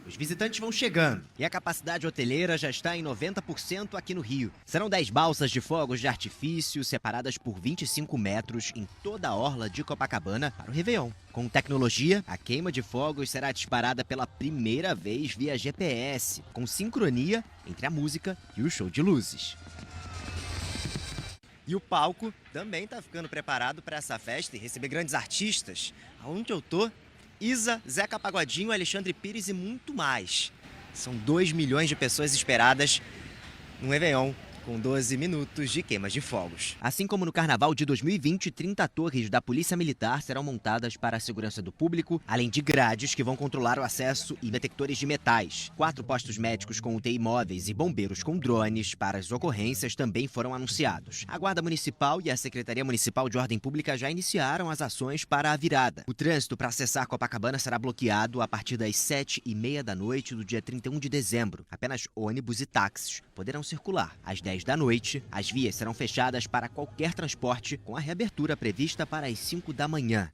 [SPEAKER 3] Os visitantes vão chegando e a capacidade hoteleira já está em 90% aqui no Rio. Serão 10 balsas de fogos de artifício separadas por 25 metros em toda a orla de Copacabana para o Réveillon. Com tecnologia, a queima de fogos será disparada pela primeira vez via GPS, com sincronia entre a música e o show de luzes. E o palco também está ficando preparado para essa festa e receber grandes artistas. Aonde eu tô? Isa, Zeca Pagodinho, Alexandre Pires e muito mais. São 2 milhões de pessoas esperadas no Réveillon, com 12 minutos de queimas de fogos. Assim como no Carnaval de 2020, 30 torres da Polícia Militar serão montadas para a segurança do público, além de grades que vão controlar o acesso e detectores de metais. 4 postos médicos com UTI móveis e bombeiros com drones para as ocorrências também foram anunciados. A Guarda Municipal e a Secretaria Municipal de Ordem Pública já iniciaram as ações para a virada. O trânsito para acessar Copacabana será bloqueado a partir das 7h30 da noite do dia 31 de dezembro. Apenas ônibus e táxis poderão circular. Às 10 da noite, as vias serão fechadas para qualquer transporte, com a reabertura prevista para as 5 da manhã.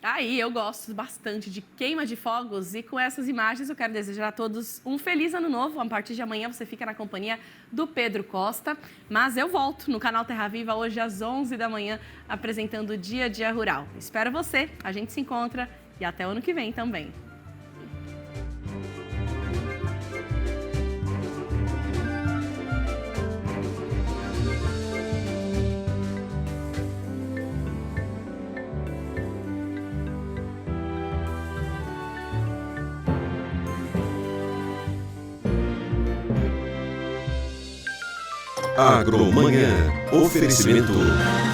[SPEAKER 2] Aí, eu gosto bastante de queima de fogos e com essas imagens eu quero desejar a todos um feliz ano novo. A partir de amanhã você fica na companhia do Pedro Costa, mas eu volto no canal Terra Viva hoje às 11 da manhã apresentando o Dia a Dia Rural. Espero você, a gente se encontra e até o ano que vem também.
[SPEAKER 18] Agromanhã. Oferecimento